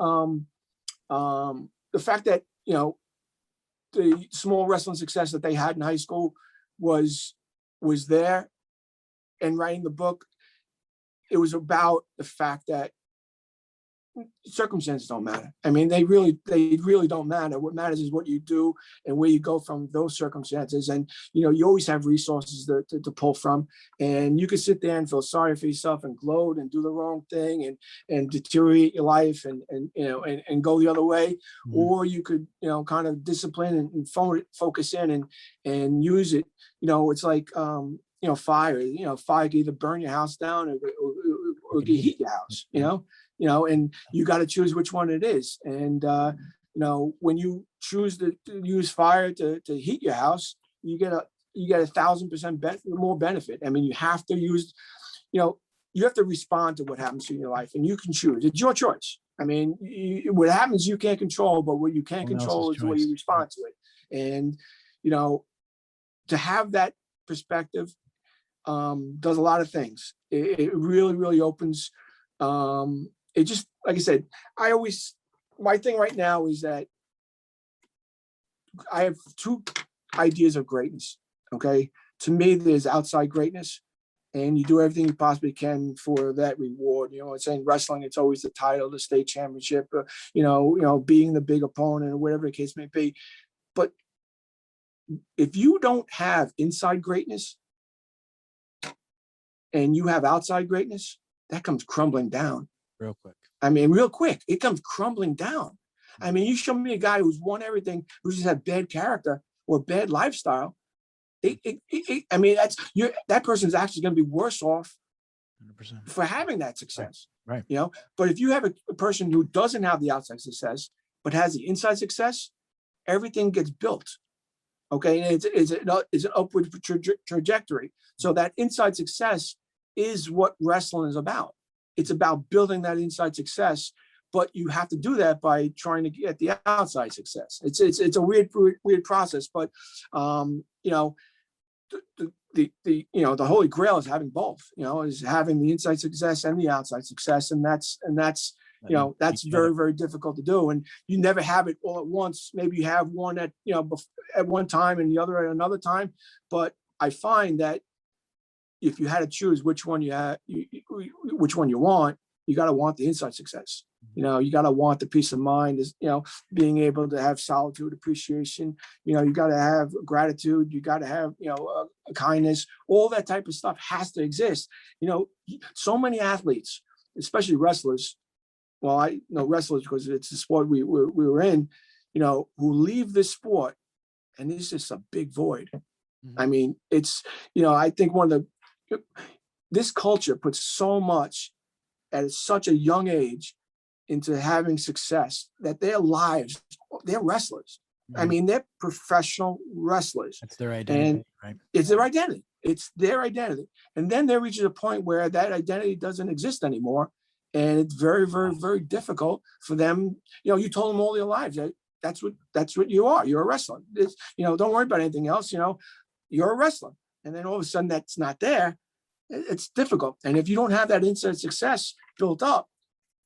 the small wrestling success that they had in high school was there, and writing the book, it was about the fact that circumstances don't matter. I mean, they really don't matter. What matters is what you do and where you go from those circumstances. And you always have resources to pull from. And you can sit there and feel sorry for yourself and gloat and do the wrong thing and deteriorate your life and go the other way. Or you could kind of discipline and focus in and use it. It's like fire. Fire can either burn your house down or can heat your house. And you got to choose which one it is. And, when you choose to use fire to heat your house, you get you get 1,000% more benefit. I mean, you have to use, you have to respond to what happens to you in your life, and you can choose. It's your choice. I mean, what happens you can't control, but what you can control is the way you respond to it. And, to have that perspective does a lot of things. It really, really opens. It just, like I said, my thing right now is that I have two ideas of greatness. Okay. To me, there's outside greatness, and you do everything you possibly can for that reward. It's in wrestling, it's always the title, the state championship, being the big opponent or whatever the case may be. But if you don't have inside greatness and you have outside greatness, that comes crumbling down. Real quick. I mean, real quick, it comes crumbling down. I mean, you show me a guy who's won everything, who just had bad character or bad lifestyle. I mean, that person is actually going to be worse off 100%. For having that success. Right. But if you have a person who doesn't have the outside success, but has the inside success, everything gets built. Okay. And it's an upward trajectory. So that inside success is what wrestling is about. It's about building that inside success, but you have to do that by trying to get the outside success. It's a weird process, but the holy grail is having both. Is having the inside success and the outside success, and that's very, very difficult to do. And you never have it all at once. Maybe you have one at one time and the other at another time. But I find that if you had to choose which one which one you want, you got to want the inside success. You got to want the peace of mind, being able to have solitude, appreciation. You got to have gratitude. You got to have, kindness. All that type of stuff has to exist. So many athletes, especially wrestlers. Well, I know wrestlers because it's the sport we were in, who leave this sport, and it's just a big void. Mm-hmm. I mean, it's, I think this culture puts so much at such a young age into having success that their lives, they're wrestlers. Mm-hmm. I mean, they're professional wrestlers. That's their identity, right? It's their identity. It's their identity. And then there reaches a point where that identity doesn't exist anymore. And it's very, very, very difficult for them. You told them all their lives that that's what you are. You're a wrestler. Don't worry about anything else. You're a wrestler. And then all of a sudden that's not there. It's difficult. And if you don't have that inside success built up,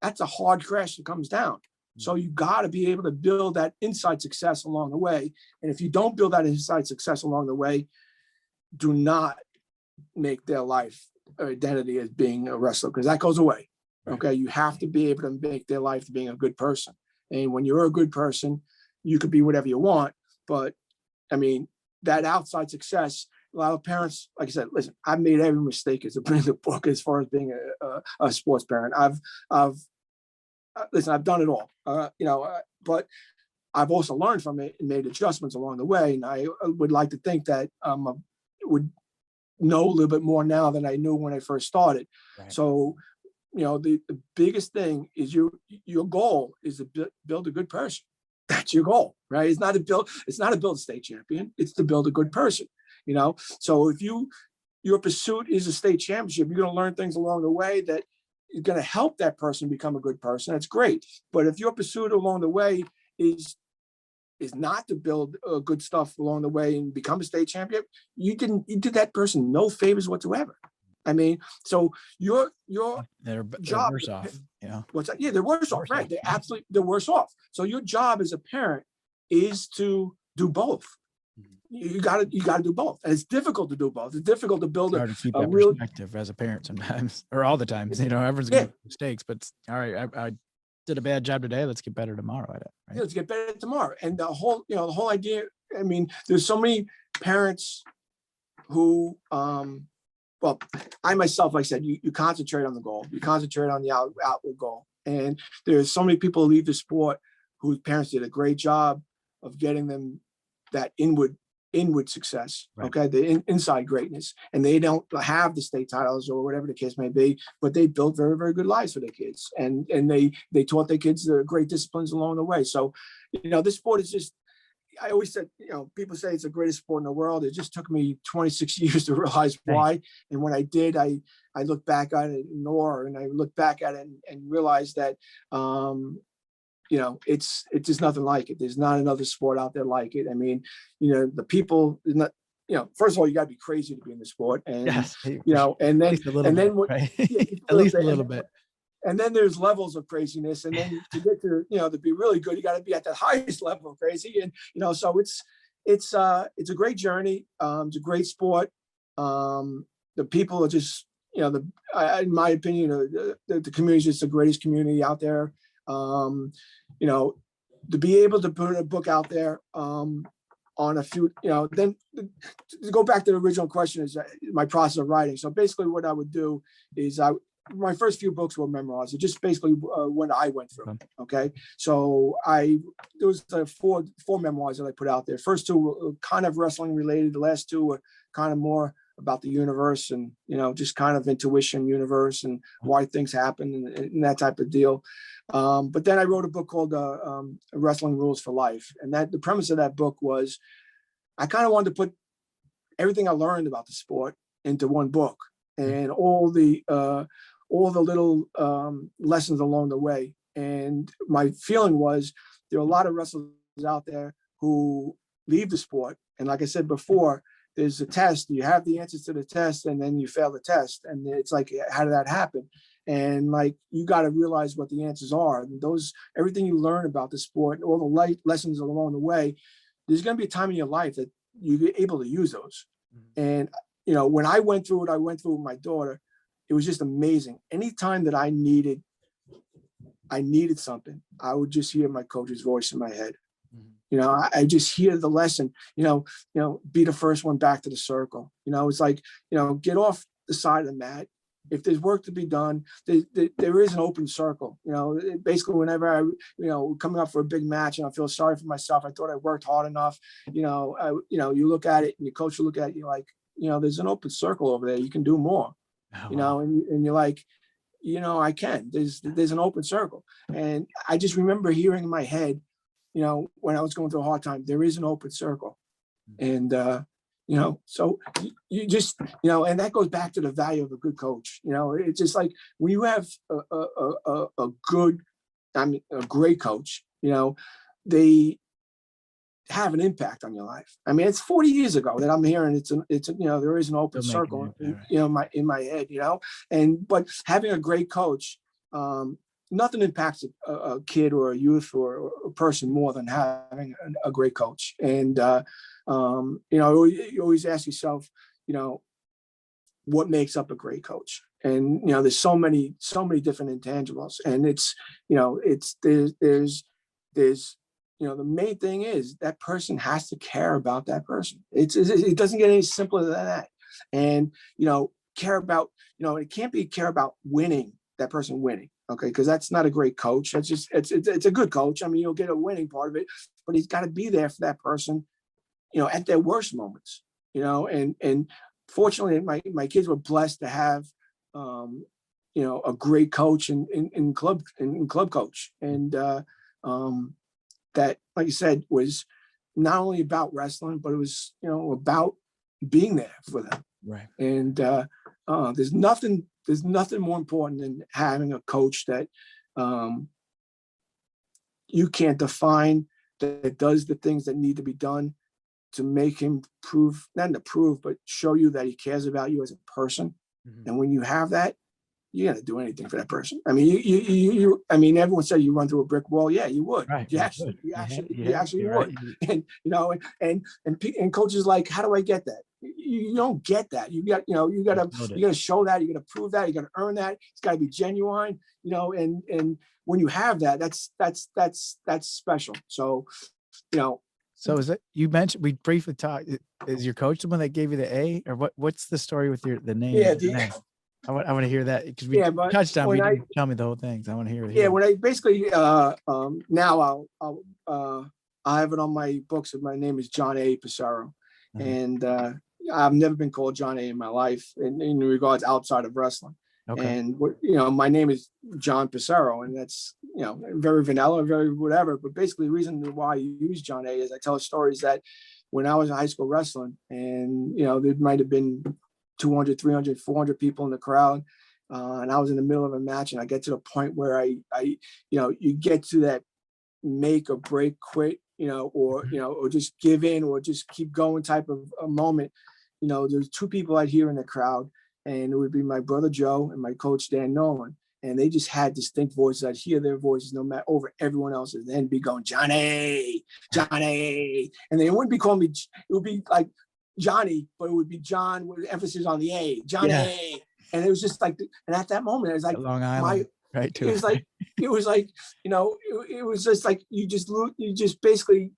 that's a hard crash that comes down. So you got to be able to build that inside success along the way. And if you don't build that inside success along the way, do not make their life or identity as being a wrestler, because that goes away. Right. Okay. You have to be able to make their life to being a good person. And when you're a good person, you could be whatever you want. But I mean, that outside success, a lot of parents, like I said, listen, I've made every mistake as a in the book as far as being a sports parent. Listen, I've done it all, but I've also learned from it and made adjustments along the way. And I would like to think that I would know a little bit more now than I knew when I first started. Right. So, the biggest thing is your goal is to build a good person. That's your goal, right? It's not to build a state champion. It's to build a good person, So if your pursuit is a state championship, you're going to learn things along the way that is going to help that person become a good person. That's great. But if your pursuit along the way is not to build good stuff along the way and become a state champion, you did that person no favors whatsoever. I mean, so your they're job, worse off. Yeah. What's that? Yeah, they're worse off. Right. They're worse off. So your job as a parent is to do both. You got to do both, and it's difficult to do both. It's difficult to build a real perspective as a parent sometimes, or all the times. Everyone's going to make mistakes, but all right, I did a bad job today. Let's get better tomorrow at it. Right? Yeah, let's get better tomorrow. And the whole idea. I mean, there's so many parents who, well, I myself, like I said, you concentrate on the goal. You concentrate on the outward goal, and there's so many people who leave the sport whose parents did a great job of getting them that inward success, right. Okay, the inside greatness, and they don't have the state titles or whatever the case may be, but they built very, very good lives for their kids, and they taught their kids the great disciplines along the way. So, this sport is just, I always said, people say it's the greatest sport in the world. It just took me 26 years to realize why. And when I did, I look back at it in awe, and I look back at it and realized that, it's just nothing like it. There's not another sport out there like it. I mean, the people, first of all, you got to be crazy to be in the sport, and Yes. and then At least a little bit, right? At least a little bit. And then there's levels of craziness, and then to get to to be really good, you got to be at the highest level of crazy. And so it's a great journey. It's a great sport. The people are just in my opinion, the community is just the greatest community out there. To be able to put a book out there on a few, then to go back to the original question is my process of writing. So basically what I would do is my first few books were memoirs. It's just basically what I went through. Okay. So there was four memoirs that I put out there. First two were kind of wrestling related. The last two were kind of more about the universe and, just kind of intuition universe and why things happen and that type of deal. But then I wrote a book called Wrestling Rules for Life. And the premise of that book was I kind of wanted to put everything I learned about the sport into one book, and all the little lessons along the way. And my feeling was there are a lot of wrestlers out there who leave the sport. And like I said before, there's a test, you have the answers to the test, and then you fail the test. And it's like, how did that happen? And like, you got to realize what the answers are. And everything you learn about the sport, and all the light lessons along the way, there's going to be a time in your life that you're able to use those. And, when I went through what I went through with my daughter, it was just amazing. Anytime that I needed something, I would just hear my coach's voice in my head. I just hear the lesson, be the first one back to the circle. It's like, get off the side of the mat. If there's work to be done, there is an open circle. Basically whenever I, coming up for a big match and I feel sorry for myself, I thought I worked hard enough, you look at it and your coach will look at you like, there's an open circle over there. You can do more, and you're like, I can, there's an open circle. And I just remember hearing in my head, when I was going through a hard time, there is an open circle. And, so you just, and that goes back to the value of a good coach. It's just like when you have a great coach, they have an impact on your life. I mean, it's 40 years ago that I'm hearing there is an open circle, in my head, but having a great coach, nothing impacts a kid or a youth or a person more than having a great coach. And, you always ask yourself, what makes up a great coach? And, there's so many different intangibles, and there's the main thing is that person has to care about that person. It doesn't get any simpler than that. And, care about, it can't be care about winning, that person winning. Okay. Because that's not a great coach. That's just, it's a good coach. I mean, you'll get a winning part of it, but he's got to be there for that person, at their worst moments, and fortunately my kids were blessed to have, a great coach in club coach. And, that, like you said, was not only about wrestling, but it was, about being there for them. Right. And, there's nothing more important than having a coach that you can't define, that does the things that need to be done to make him but show you that he cares about you as a person. And when you have that, you're gonna do anything for that person. I mean, I mean, everyone said you run through a brick wall. Yeah, you would. Right. You actually Right. would. And coaches like, how do I get that? You don't get that. You gotta show that. You gotta prove that. You gotta earn that. It's gotta be genuine. And when you have that, that's special. So, So is it, you mentioned, we briefly talked, is your coach the one that gave you the A, or what's the story with the name? Yeah. I want to hear that, because we touched on, you didn't tell me the whole thing. So I want to hear it. Yeah. When I basically, now I'll have it on my books. My name is JohnA Passaro. And I've never been called John A in my life in regards outside of wrestling. Okay. And my name is JohnA Passaro, and that's very vanilla, very whatever. But basically, the reason why I use John A is I tell stories that when I was in high school wrestling, and there might have been 200, 300, 400 people in the crowd, and I was in the middle of a match, and I get to the point where I you get to that make or break, quit, or just give in or just keep going type of a moment. There's two people I'd hear in the crowd, and it would be my brother Joe and my coach Dan Nolan. And they just had distinct voices. I'd hear their voices no matter over everyone else's, and then be going, Johnny, Johnny. And they wouldn't be calling me, it would be like Johnny, but it would be John with emphasis on the A, Johnny. Yeah. And it was just like, and at that moment, it was like, Long Island, right? Too. It was like, it was just like, you just basically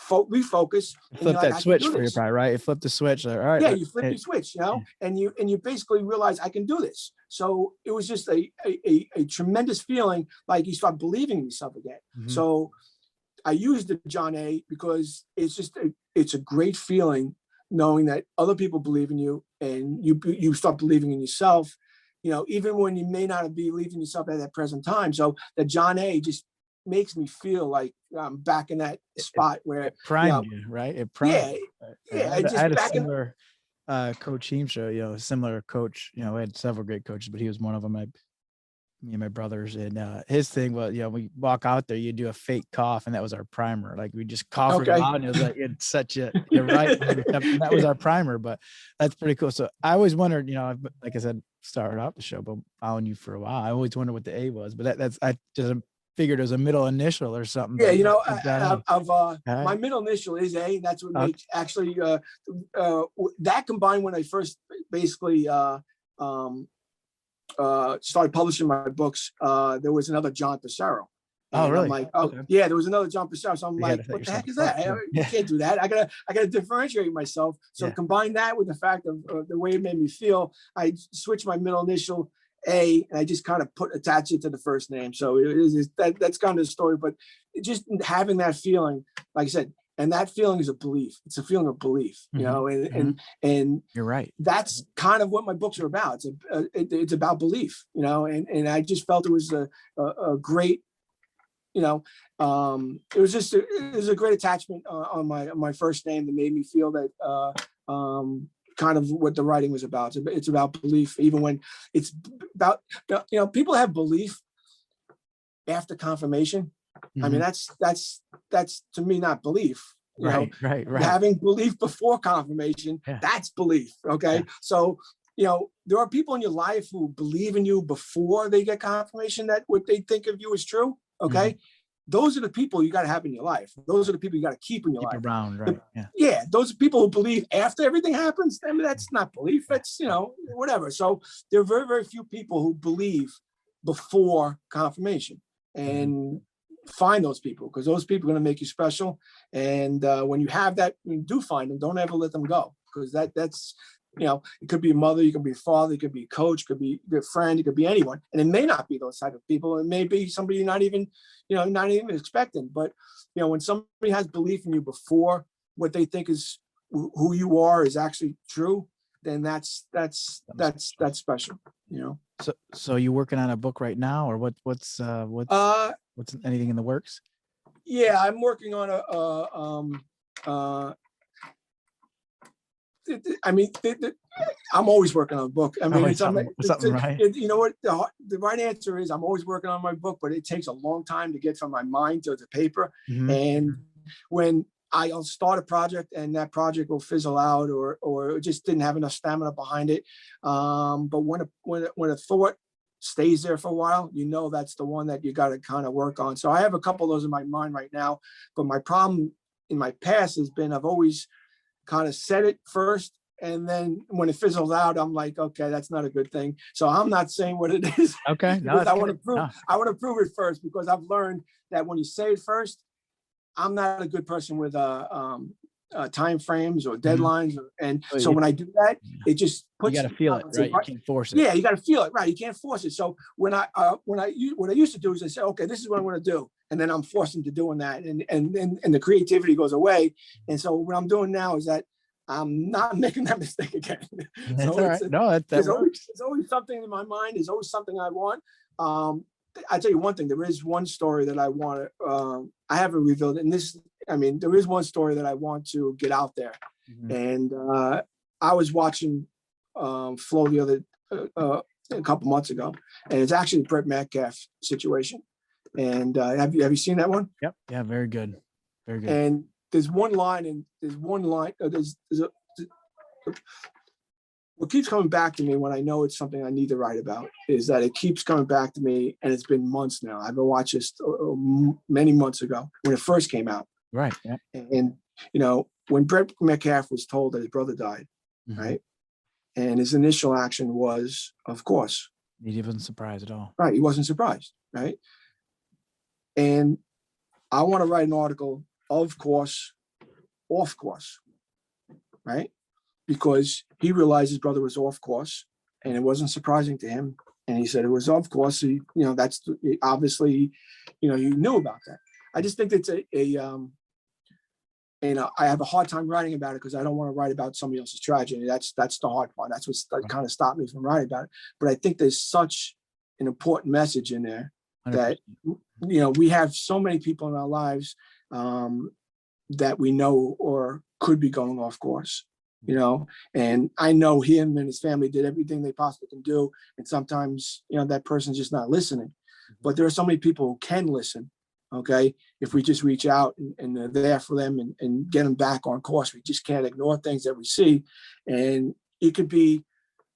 refocus. Flip that switch for you, probably, right? You flip the switch. Like, all right. Yeah, you flip your switch, and you basically realize I can do this. So it was just a tremendous feeling, like you start believing in yourself again. Mm-hmm. So I used the John A because it's a great feeling knowing that other people believe in you, and you start believing in yourself, even when you may not be believing in yourself at that present time. So the John A just makes me feel like I'm back in that spot where it primed you, right? It primed. Yeah. I had a similar coach team show, similar coach. We had several great coaches, but he was one of them. Me and my brothers, and his thing was, we walk out there, you do a fake cough, and that was our primer. Like we just coughed it out, and it was like it's such a. You're right. That was our primer, but that's pretty cool. So I always wondered, like I said, started off the show, but following you for a while, I always wondered what the A was, but I just figured it was a middle initial or something. Yeah, my middle initial is A. And that's what makes actually that combined when I first basically started publishing my books. There was another JohnA Passaro. Oh, really? I'm like, yeah, there was another JohnA Passaro. So I'm like, what the heck is that? You can't do that. I gotta differentiate myself. So combine that with the fact of the way it made me feel. I switched my middle initial A, and I just kind of attach it to the first name. So that's kind of the story. But just having that feeling, like I said, and that feeling is a belief. It's a feeling of belief, and you're right. That's kind of what my books are about. It's about belief, and I just felt it was a great, it was a great attachment on my first name that made me feel that kind of what the writing was about. It's about belief, even when it's about, people have belief after confirmation. Mm-hmm. I mean, that's to me not belief. Right. Having belief before confirmation, that's belief. Okay. Yeah. So, there are people in your life who believe in you before they get confirmation that what they think of you is true. Okay. Mm-hmm. Those are the people you got to have in your life. Those are the people you got to keep in your life. Around, right? Yeah. Those are people who believe after everything happens. I mean, that's not belief. That's, whatever. So there are very, very few people who believe before confirmation, and find those people, because those people are going to make you special. And when you have that, when you do find them, don't ever let them go, because that's, it could be a mother, you could be a father, it could be a coach, could be a friend, it could be anyone. And it may not be those type of people. It may be somebody you're not even expecting. But, when somebody has belief in you before what they think is who you are is actually true, then that's special, So you working on a book right now, or what's anything in the works? Yeah, I'm working on I'm always working on a book. I mean, something right. You know what? The right answer is I'm always working on my book, but it takes a long time to get from my mind to the paper. Mm-hmm. And when I'll start a project and that project will fizzle out, or just didn't have enough stamina behind it. But when a thought stays there for a while, that's the one that you got to kind of work on. So I have a couple of those in my mind right now. But my problem in my past has been I've always kind of said it first, and then when it fizzles out, I'm like, okay, that's not a good thing. So I'm not saying what it is. Okay, because I want to prove it first, because I've learned that when you say it first, I'm not a good person with time frames or deadlines, and so when I do that, it just puts. You got to feel it, right? You can't force it. Yeah, you got to feel it, right? You can't force it. So what I used to do is I say, okay, this is what I'm going to do, and then I'm forced into doing that, and the creativity goes away. And so what I'm doing now is that I'm not making that mistake again. That's all right. No, that there's works. always something in my mind. There's always something I want. I tell you one thing. There is one story that I want to. I haven't revealed, and there is one story that I want to get out there. Mm-hmm. And I was watching Flow the other a couple months ago, and it's actually the Brett Metcalf situation. And have you seen that one? Yep. Yeah. Very good. Very good. And there's one line. What keeps coming back to me when I know it's something I need to write about is that it keeps coming back to me, and it's been months now. I've been watching this many months ago when it first came out. Right. Yeah. And when Brett Metcalf was told that his brother died, mm-hmm. right, and his initial action was, of course, he wasn't surprised at all. Right, he wasn't surprised, right? And I want to write an article, of course, off course, right? Because he realized his brother was off course, and it wasn't surprising to him. And he said it was off course. So, that's obviously, you knew about that. I just think it's I have a hard time writing about it because I don't want to write about somebody else's tragedy. That's the hard part. That's what's kind of stopped me from writing about it. But I think there's such an important message in there 100%. That, we have so many people in our lives that we know or could be going off course. And I know him and his family did everything they possibly can do. And sometimes, that person's just not listening. But there are so many people who can listen, okay? If we just reach out and they're there for them and get them back on course. We just can't ignore things that we see. And it could be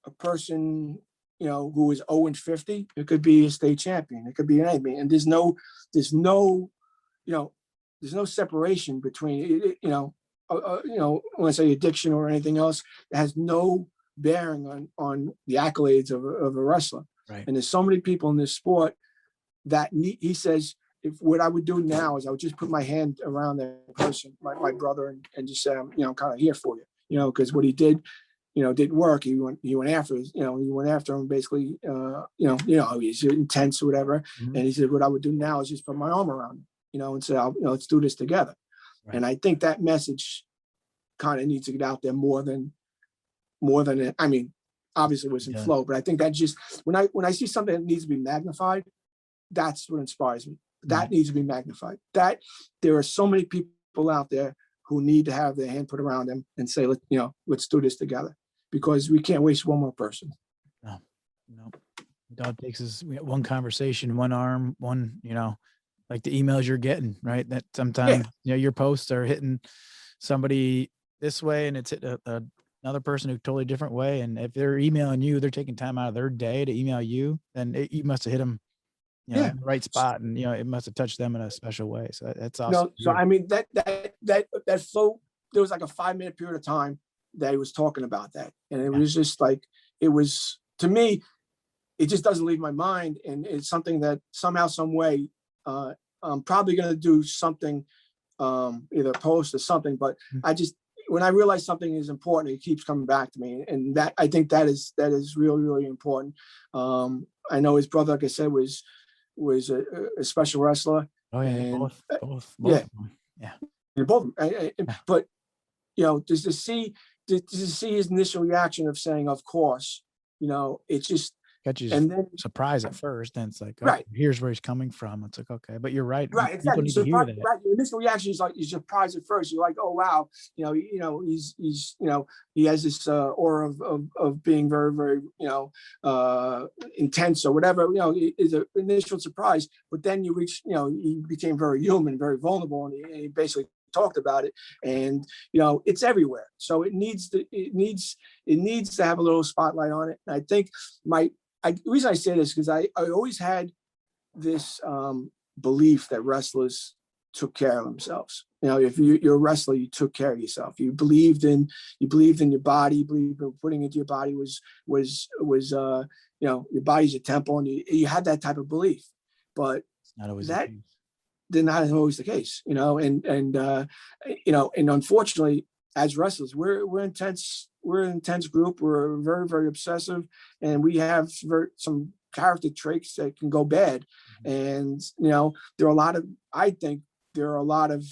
a person, who is 0-50. It could be a state champion. It could be anything. And there's no separation between, when I say addiction or anything else, it has no bearing on the accolades of a wrestler. Right. And there's so many people in this sport that he says, if what I would do now is I would just put my hand around that person, my brother, and just say, I'm kind of here for you, because what he did, didn't work. He went after him basically, he's intense or whatever. Mm-hmm. And he said, what I would do now is just put my arm around him, and say, let's do this together. Right. And I think that message kind of needs to get out there more than it. I mean, obviously it was in Flow, but I think that just when I see something that needs to be magnified, that's what inspires me. That needs to be magnified. That there are so many people out there who need to have their hand put around them and say, let's do this together, because we can't waste one more person. No. All it takes is one conversation, one arm, one, like the emails you're getting, right? That sometimes, your posts are hitting somebody this way and it's hit another person who totally different way. And if they're emailing you, they're taking time out of their day to email you, then you must have hit them, in the right spot, and it must have touched them in a special way. So that's awesome. So I mean that Flow, there was like a 5-minute period of time that he was talking about that, and it was just like, it was, to me, it just doesn't leave my mind, and it's something that somehow, some way, I'm probably going to do something, either post or something, but when I realize something is important, it keeps coming back to me. And that, I think that is really, really important. I know his brother, like I said, was a special wrestler. Oh yeah. And, both. Yeah. Both. But, just to see his initial reaction of saying, of course, it just, got you surprised at first, and it's like, right, here's where he's coming from. It's like, okay, but you're right. Right, people exactly. need to hear that. Right, your initial reaction is like, you're surprised at first. You're like, oh wow, he's he has this aura of being very, very intense or whatever. Is an initial surprise, but then you reach, he became very human, very vulnerable, and he basically talked about it, and it's everywhere. So it needs to have a little spotlight on it. And I think the reason I say this is because I always had this belief that wrestlers took care of themselves. If you're a wrestler, you took care of yourself. You believed in your body. You believed in putting into your body was your body's a temple, and you had that type of belief. But not always that then not always the case. And unfortunately, as wrestlers, we're intense. We're an intense group. We're very, very obsessive, and we have some character traits that can go bad. And I think there are a lot of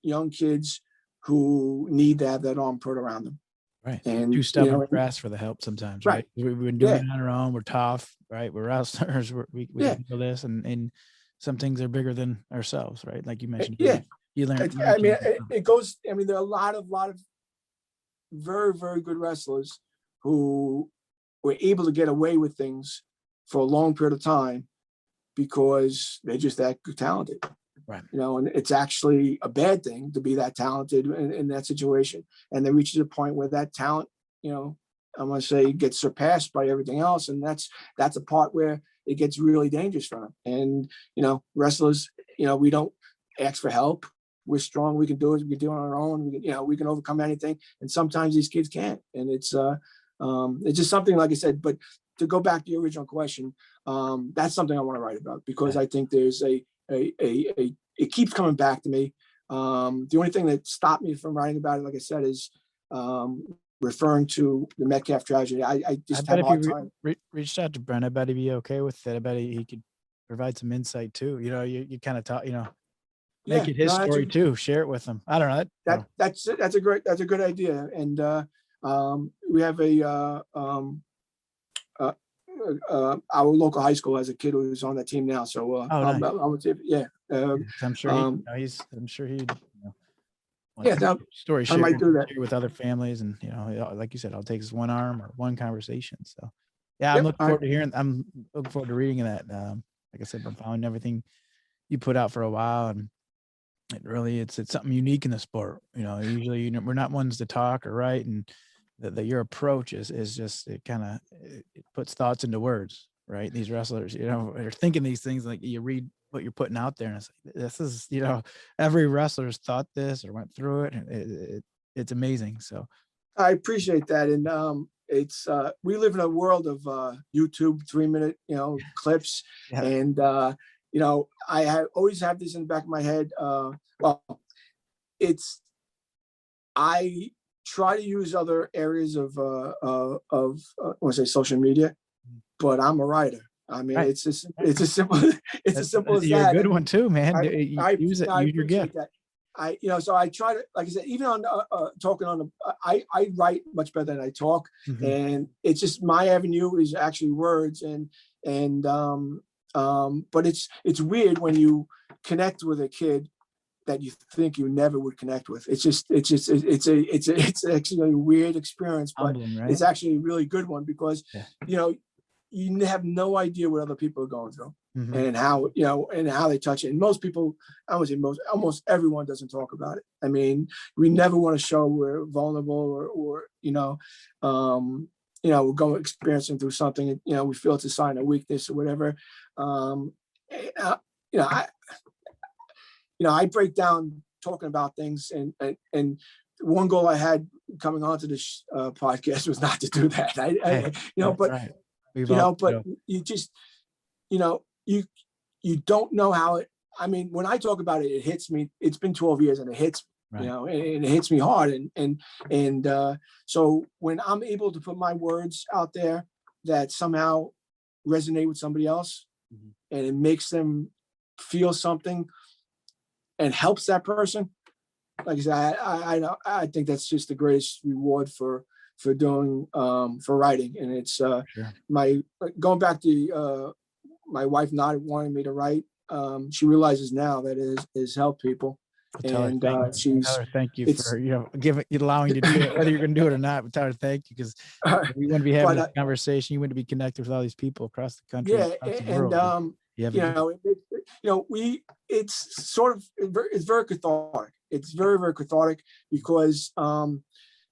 young kids who need to have that arm put around them. Right. And Too stubborn to ask for the help sometimes, right? Right. We've been doing Yeah. it on our own. We're tough, right? We're wrestlers. We Yeah. can do this, and some things are bigger than ourselves, right? Like you mentioned. Yeah. You learn. I mean, it goes. I mean, there are a lot of very, very good wrestlers who were able to get away with things for a long period of time because they're just that talented. Right. You know, and it's actually a bad thing to be that talented in that situation. And they reach a point where that talent, you know, I want to say, gets surpassed by everything else. And that's a part where it gets really dangerous for them. And, you know, wrestlers, you know, we don't ask for help. We're strong. We can do it. We can do it on our own. We can, you know, we can overcome anything. And sometimes these kids can't. And it's just something, like I said, but to go back to your original question, that's something I want to write about, because I think there's it keeps coming back to me. The only thing that stopped me from writing about it, like I said, is referring to the Metcalf tragedy. I just have a hard time. Reached out to Brent, I bet he'd be okay with it. I bet he could provide some insight too. You know, you kind of talk, you know, make it his story too. Share it with him. I don't know. That's a good idea. And we have our local high school has a kid who's on that team now. So nice. I would say, yeah. I'm sure I'm sure he. Story I might do that with other families, and you know, like you said, all it takes is one arm or one conversation. So, yeah, I'm looking forward to hearing. I'm looking forward to reading that. Like I said, I'm following everything you put out for a while, and it really it's something unique in the sport. You know, usually we're not ones to talk or write, and that your approach is just it puts thoughts into words, right? These wrestlers, you know, are thinking these things, like you read what you're putting out there, and it's like, this is, you know, every wrestler's thought this or went through it, and it's amazing. So I appreciate that. And it's we live in a world of YouTube 3-minute, you know, clips. Yeah. And you know, always have this in the back of my head. Well, I try to use other areas of I want to say social media, but I'm a writer. I mean, it's as simple as that. You're a good one too, man. I use it. Use your gift. That. You know, so I try to, like I said, even on talking on the, I write much better than I talk, and it's just my avenue is actually words, but it's weird when you connect with a kid that you think you never would connect with. It's actually a weird experience, but Humbling, right? It's actually a really good one, because you know, you have no idea what other people are going through, and how, you know, and how they touch it. And most people, I would say almost everyone doesn't talk about it. I mean, we never want to show we're vulnerable or we're going experiencing through something, and, you know, we feel it's a sign of weakness or whatever. I break down talking about things, and one goal I had coming onto this podcast was not to do that. But you just, you know, you don't know how it, I mean, when I talk about it, it hits me. It's been 12 years and it hits, you know, and it hits me hard. And so when I'm able to put my words out there that somehow resonate with somebody else, and it makes them feel something and helps that person, like I said, I think that's just the greatest reward for doing for writing. And it's going back to my wife not wanting me to write. She realizes now that it has helped people. And tell her thank you for, you know, allowing you to do it, whether you're going to do it or not. But tell her thank you, because we wouldn't be having this conversation. You wouldn't be connected with all these people across the country. It's sort of, it's very cathartic. It's very, very cathartic, because you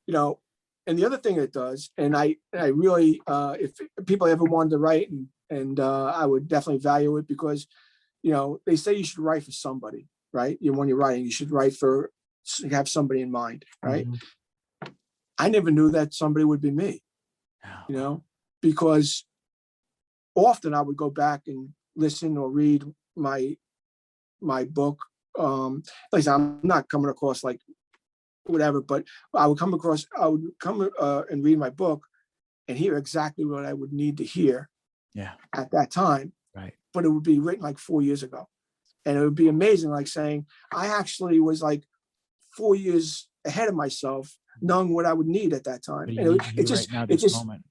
know, and the other thing it does, and I really, if people ever wanted to write, and I would definitely value it, because, you know, they say you should write for somebody, right? When you're writing, you should write have somebody in mind, right? I never knew that somebody would be me, you know, because often I would go back and listen or read my book. Like I said, I'm not coming across like whatever, but I would come and read my book and hear exactly what I would need to hear at that time. Right. But it would be written like 4 years ago. And it would be amazing, like saying, I actually was like 4 years ahead of myself, knowing what I would need at that time. But And you it, need to it be just, right now, it this just, moment.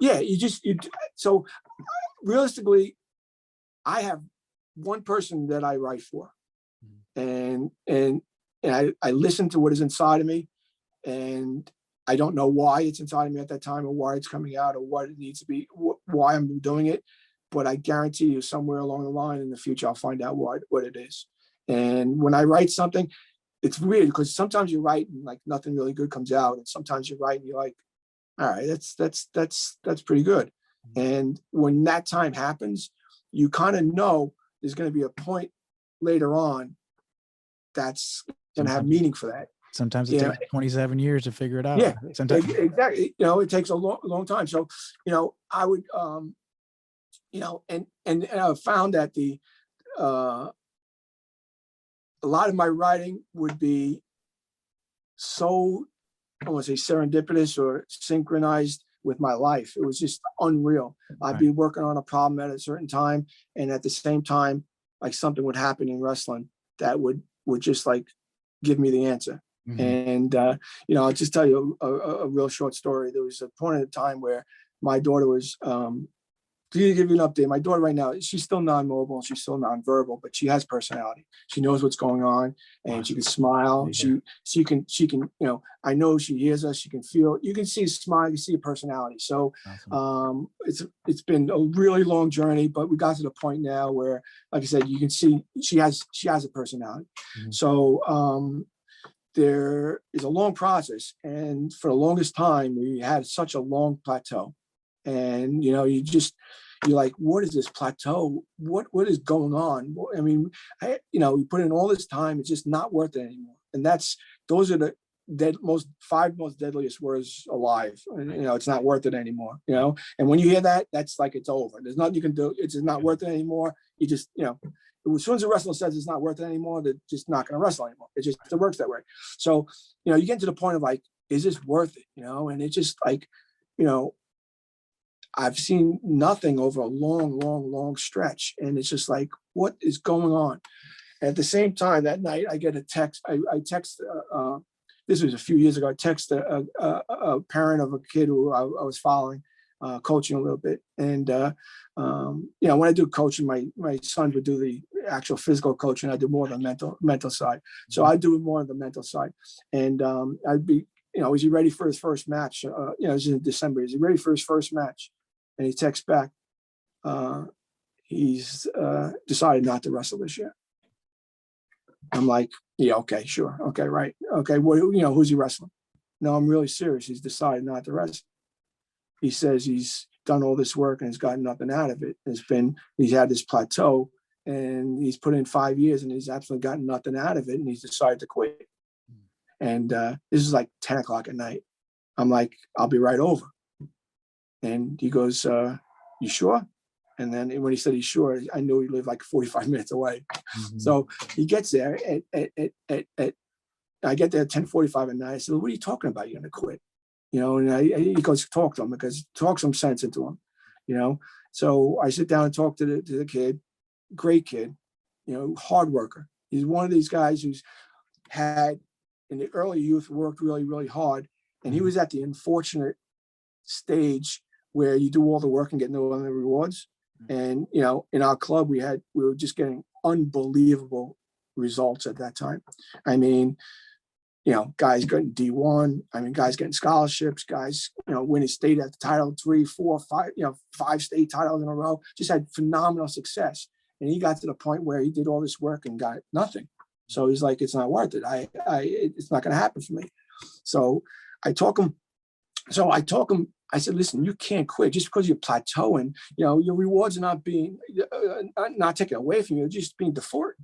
yeah, so realistically, I have one person that I write for, and I listen to what is inside of me, and I don't know why it's inside of me at that time, or why it's coming out, or what it needs to be, why I'm doing it. But I guarantee you, somewhere along the line in the future, I'll find out what it is. And when I write something, it's weird because sometimes you write and like nothing really good comes out, and sometimes you write and you're like, all right, that's pretty good. And when that time happens, you kind of know there's going to be a point later on that's going to have meaning for that. Sometimes it takes 27 years to figure it out. Yeah, Sometimes exactly. It takes a long time. So, I would, and I found that a lot of my writing would be so, I want to say serendipitous or synchronized with my life. It was just unreal. I'd be working on a problem at a certain time, and at the same time, like something would happen in wrestling that would just like give me the answer. And I'll just tell you a real short story. There was a point in the time where my daughter was to give you an update, my daughter right now, she's still non-mobile, she's still non-verbal, but she has personality. She knows what's going on, and she can smile. She can, I know she hears us, she can feel, you can see a smile, you can see a personality. So awesome. It's been a really long journey, but we got to the point now where, like I said, you can see she has a personality. So there is a long process, and for the longest time we had such a long plateau, and you're like, what is this plateau? What is going on? I mean, we put in all this time, it's just not worth it anymore. And those are the five most deadliest words alive. And, it's not worth it anymore, and when you hear that, that's like, it's over. There's nothing you can do. It's just not worth it anymore. You just, as soon as a wrestler says it's not worth it anymore, they're just not going to wrestle anymore. It works that way. So, you get to the point of like, is this worth it? And it's just like, I've seen nothing over a long stretch. And it's just like, what is going on? And at the same time, that night, I get a text. I text, this was a few years ago, I text a parent of a kid who I was following, coaching a little bit. And, when I do coaching, my son would do the actual physical coaching. I do more of the mental side. So I do more of the mental side. And I'd be, is he ready for his first match? It was in December. Is he ready for his first match? And he texts back, he's decided not to wrestle this year. I'm like, yeah, okay, sure. Okay, right. Okay, who's he wrestling? No, I'm really serious. He's decided not to wrestle. He says he's done all this work and has gotten nothing out of it. He's had this plateau, and he's put in 5 years and he's absolutely gotten nothing out of it, and he's decided to quit. And this is like 10 o'clock at night. I'm like, I'll be right over. And he goes, you sure? And then when he said he's sure, I knew he lived like 45 minutes away. So he gets there I get there at 10:45 at night. I said, what are you talking about? You're going to quit? And he goes, talk to him, because talk some sense into him, So I sit down and talk to the kid, great kid, hard worker. He's one of these guys who's had in the early youth worked really, really hard. And he was at the unfortunate stage where you do all the work and get no other rewards. And, in our club, we were just getting unbelievable results at that time. I mean, guys getting D1. I mean, guys getting scholarships, guys, winning state at the title 3, 4, 5, 5 state titles in a row, just had phenomenal success. And he got to the point where he did all this work and got nothing. So he's like, it's not worth it. It's not going to happen for me. So I talk him. I said, listen, you can't quit just because you're plateauing. Your rewards are not being not taken away from you, they're just being deferred.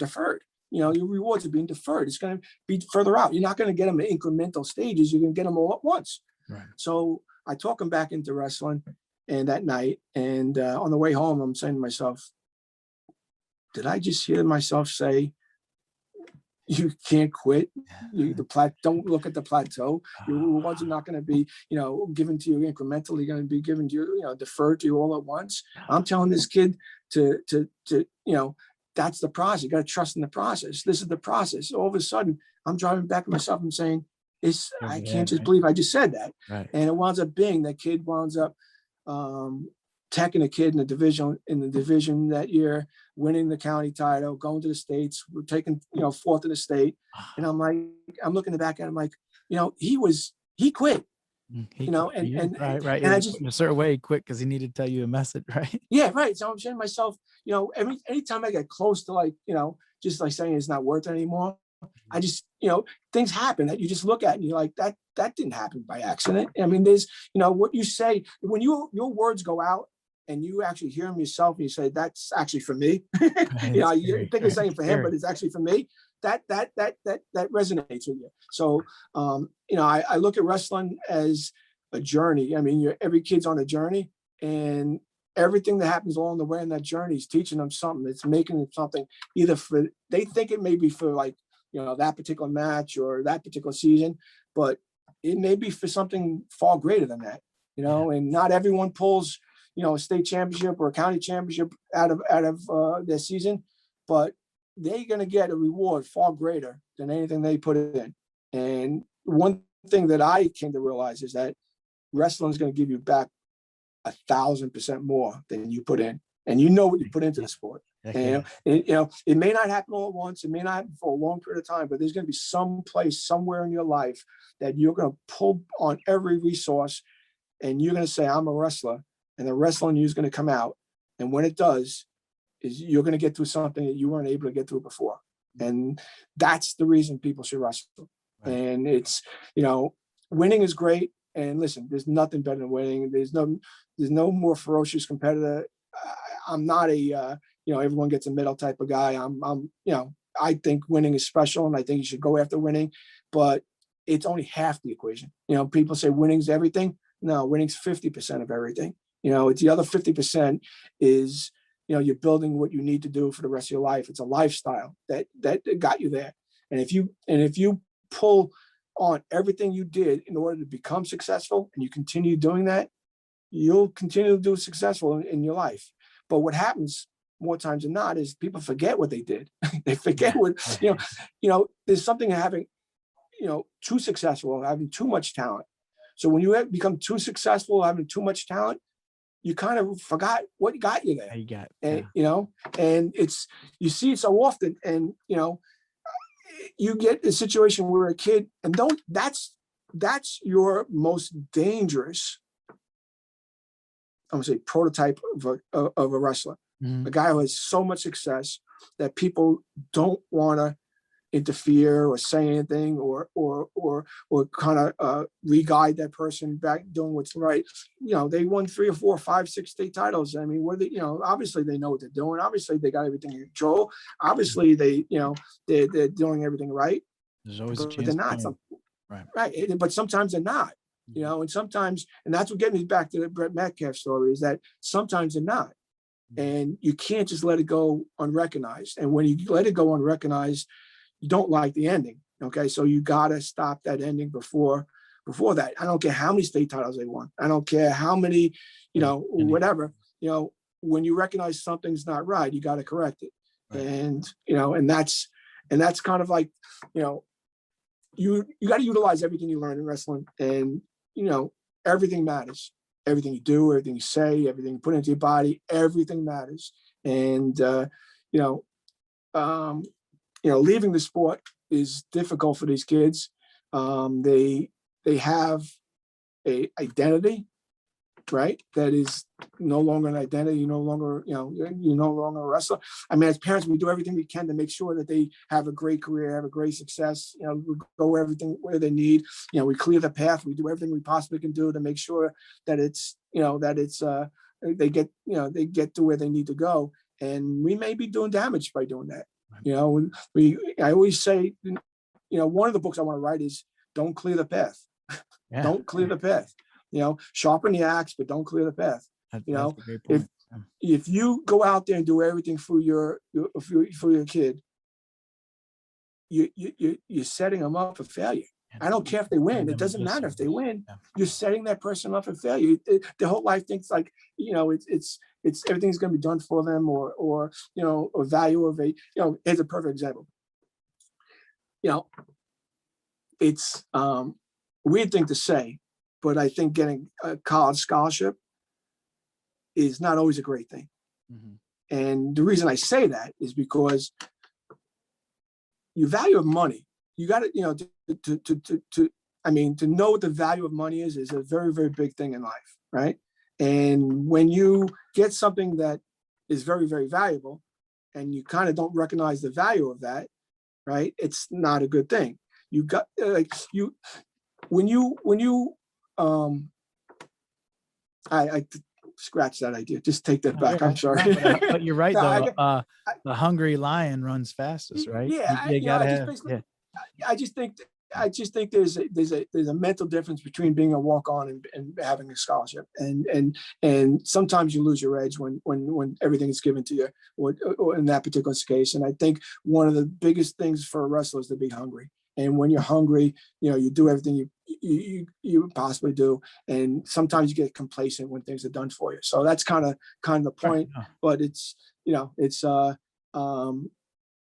Your rewards are being deferred. It's going to be further out. You're not going to get them in incremental stages. You're going to get them all at once. Right. So I talk him back into wrestling, and that night, and on the way home, I'm saying to myself, did I just hear myself say, you can't quit? Don't look at the plateau. Your rewards are not going to be, given to you incrementally. Going to be given to you, deferred to you all at once. I'm telling this kid to that's the process. You got to trust in the process. This is the process. All of a sudden, I'm driving back to myself and saying, I can't just believe I just said that. Right. And it winds up being that kid winds up teching a kid in the division that year, winning the county title, going to the states, we're taking, fourth in the state. And I'm looking back at him like, he quit. And right. and I just, in a certain way, quick, because he needed to tell you a message, right? yeah, right. So I'm saying to myself, anytime I get close to like, just like saying it's not worth it anymore, I just, things happen that you just look at and you're like, that didn't happen by accident. I mean, there's, what you say when your words go out and you actually hear them yourself and you say, that's actually for me. You think you're saying for him, but it's actually for me. That resonates with you. So, I look at wrestling as a journey. I mean, every kid's on a journey, and everything that happens along the way in that journey is teaching them something. It's making them something either they think it may be for like, that particular match or that particular season, but it may be for something far greater than that, and not everyone pulls, a state championship or a county championship out of their season, but they're going to get a reward far greater than anything they put in. And one thing that I came to realize is that wrestling is going to give you back 1,000% more than you put in, and what you put into the sport. And it may not happen all at once. It may not happen for a long period of time, but there's going to be some place somewhere in your life that you're going to pull on every resource, and you're going to say, I'm a wrestler, and the wrestling you is going to come out. And when it does, is you're going to get through something that you weren't able to get through before. And that's the reason people should wrestle. Right. And it's, winning is great. And listen, there's nothing better than winning. There's no more ferocious competitor. I'm not a, everyone gets a medal type of guy. I think winning is special, and I think you should go after winning, but it's only half the equation. People say winning's everything. No, winning's 50% of everything. It's the other 50% is, you're building what you need to do for the rest of your life. It's a lifestyle that got you there. And if you pull on everything you did in order to become successful, and you continue doing that, you'll continue to do successful in your life. But what happens more times than not is people forget what they did. They forget what, there's something having, too successful, having too much talent. So when you become too successful, having too much talent, you kind of forgot what got you there. And it's, you see it so often, and, you get a situation where a kid, and that's your most dangerous, I'm gonna say, prototype of a wrestler. Mm-hmm. A guy who has so much success that people don't want to interfere or say anything or kind of re-guide that person back doing what's right. They won 3 or 4 or 5, 6 state titles. I mean, obviously they know what they're doing. Obviously they got everything in control. Obviously they're doing everything right. There's always but they're not. Right. But sometimes they're not. And sometimes, and that's what gets me back to the Brett Metcalf story, is that sometimes they're not. And you can't just let it go unrecognized. And when you let it go unrecognized, you don't like the ending. Okay. So you got to stop that ending before that. I don't care how many state titles they won. I don't care how many, whatever, when you recognize something's not right, you got to correct it. Right. And that's kind of like, you got to utilize everything you learn in wrestling, and, everything matters. Everything you do, everything you say, everything you put into your body, everything matters. And, leaving the sport is difficult for these kids. They have a identity, right? That is no longer an identity. You're no longer a wrestler. I mean, as parents, we do everything we can to make sure that they have a great career, have a great success. We go everything where they need. We clear the path. We do everything we possibly can do to make sure that they get to where they need to go. And we may be doing damage by doing that. I always say, one of the books I want to write is Don't Clear the Path. Yeah. Don't clear the path. Sharpen the axe, but don't clear the path. That's a great point. If you go out there and do everything for your kid, you're setting them up for failure. I don't care if they win. It doesn't matter if they win. You're setting that person up for failure. Their whole life thinks like, it's everything's going to be done for them, or value of here's a perfect example. it's weird thing to say, but I think getting a college scholarship is not always a great thing. Mm-hmm. And the reason I say that is because your value of money, you got to, to know what the value of money is a very, very big thing in life, right? And when you get something that is very, very valuable and you kind of don't recognize the value of that, right? It's not a good thing. You got when you I scratch that idea. Just take that back. Yeah, I'm sorry. but you're right, No, though. The hungry lion runs fastest, right? Yeah, You gotta have. I just think there's a mental difference between being a walk-on and having a scholarship, and sometimes you lose your edge when everything is given to you, or in that particular case. And I think one of the biggest things for a wrestler is to be hungry. And when you're hungry, you do everything you possibly do, and sometimes you get complacent when things are done for you. So that's kind of the point. Right. But it's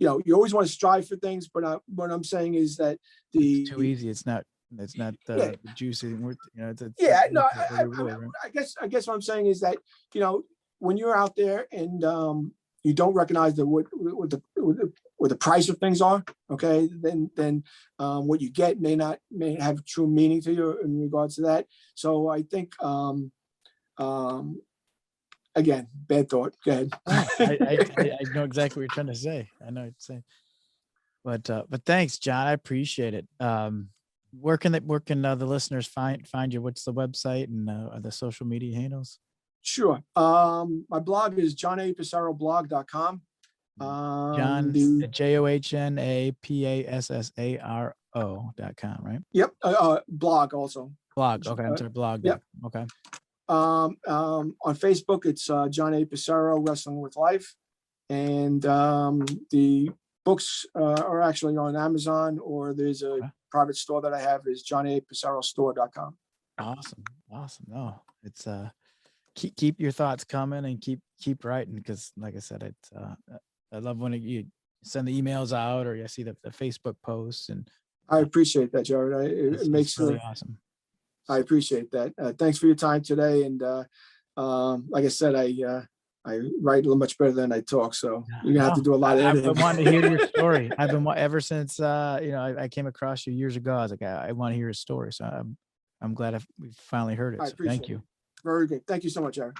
you always want to strive for things, but what I'm saying is that it's too easy. It's not the juicy worth. I guess what I'm saying is that when you're out there and you don't recognize what the price of things are, okay, then what you get may have true meaning to you in regards to that. So I think again, bad thought. Go ahead. I know exactly what you're trying to say. I know what you're saying. But thanks, John. I appreciate it. Where can the listeners find you? What's the website and the social media handles? Sure. My blog is JohnAPassaroblog.com. John, JohnAPassaro.com, right? Yep. Blog also. Blog. Okay. I'm sorry. Blog. Yep. Okay. On Facebook, it's JohnA Passaro Wrestling with Life. And the books are actually on Amazon, or there's a private store that I have is JohnAPassarostore.com. Awesome. No, it's keep your thoughts coming and keep writing, because like I said, it's I love when you send the emails out or you see the Facebook posts, and I appreciate that, Jared. It makes really awesome. I appreciate that. Thanks for your time today. And like I said, I write a little much better than I talk, so you're gonna have to do a lot of editing. I've been wanting to hear your story. I've been ever since I came across you years ago. I was like, I want to hear his story. So I'm glad we finally heard it. So thank you. Very good. Thank you so much, Jared.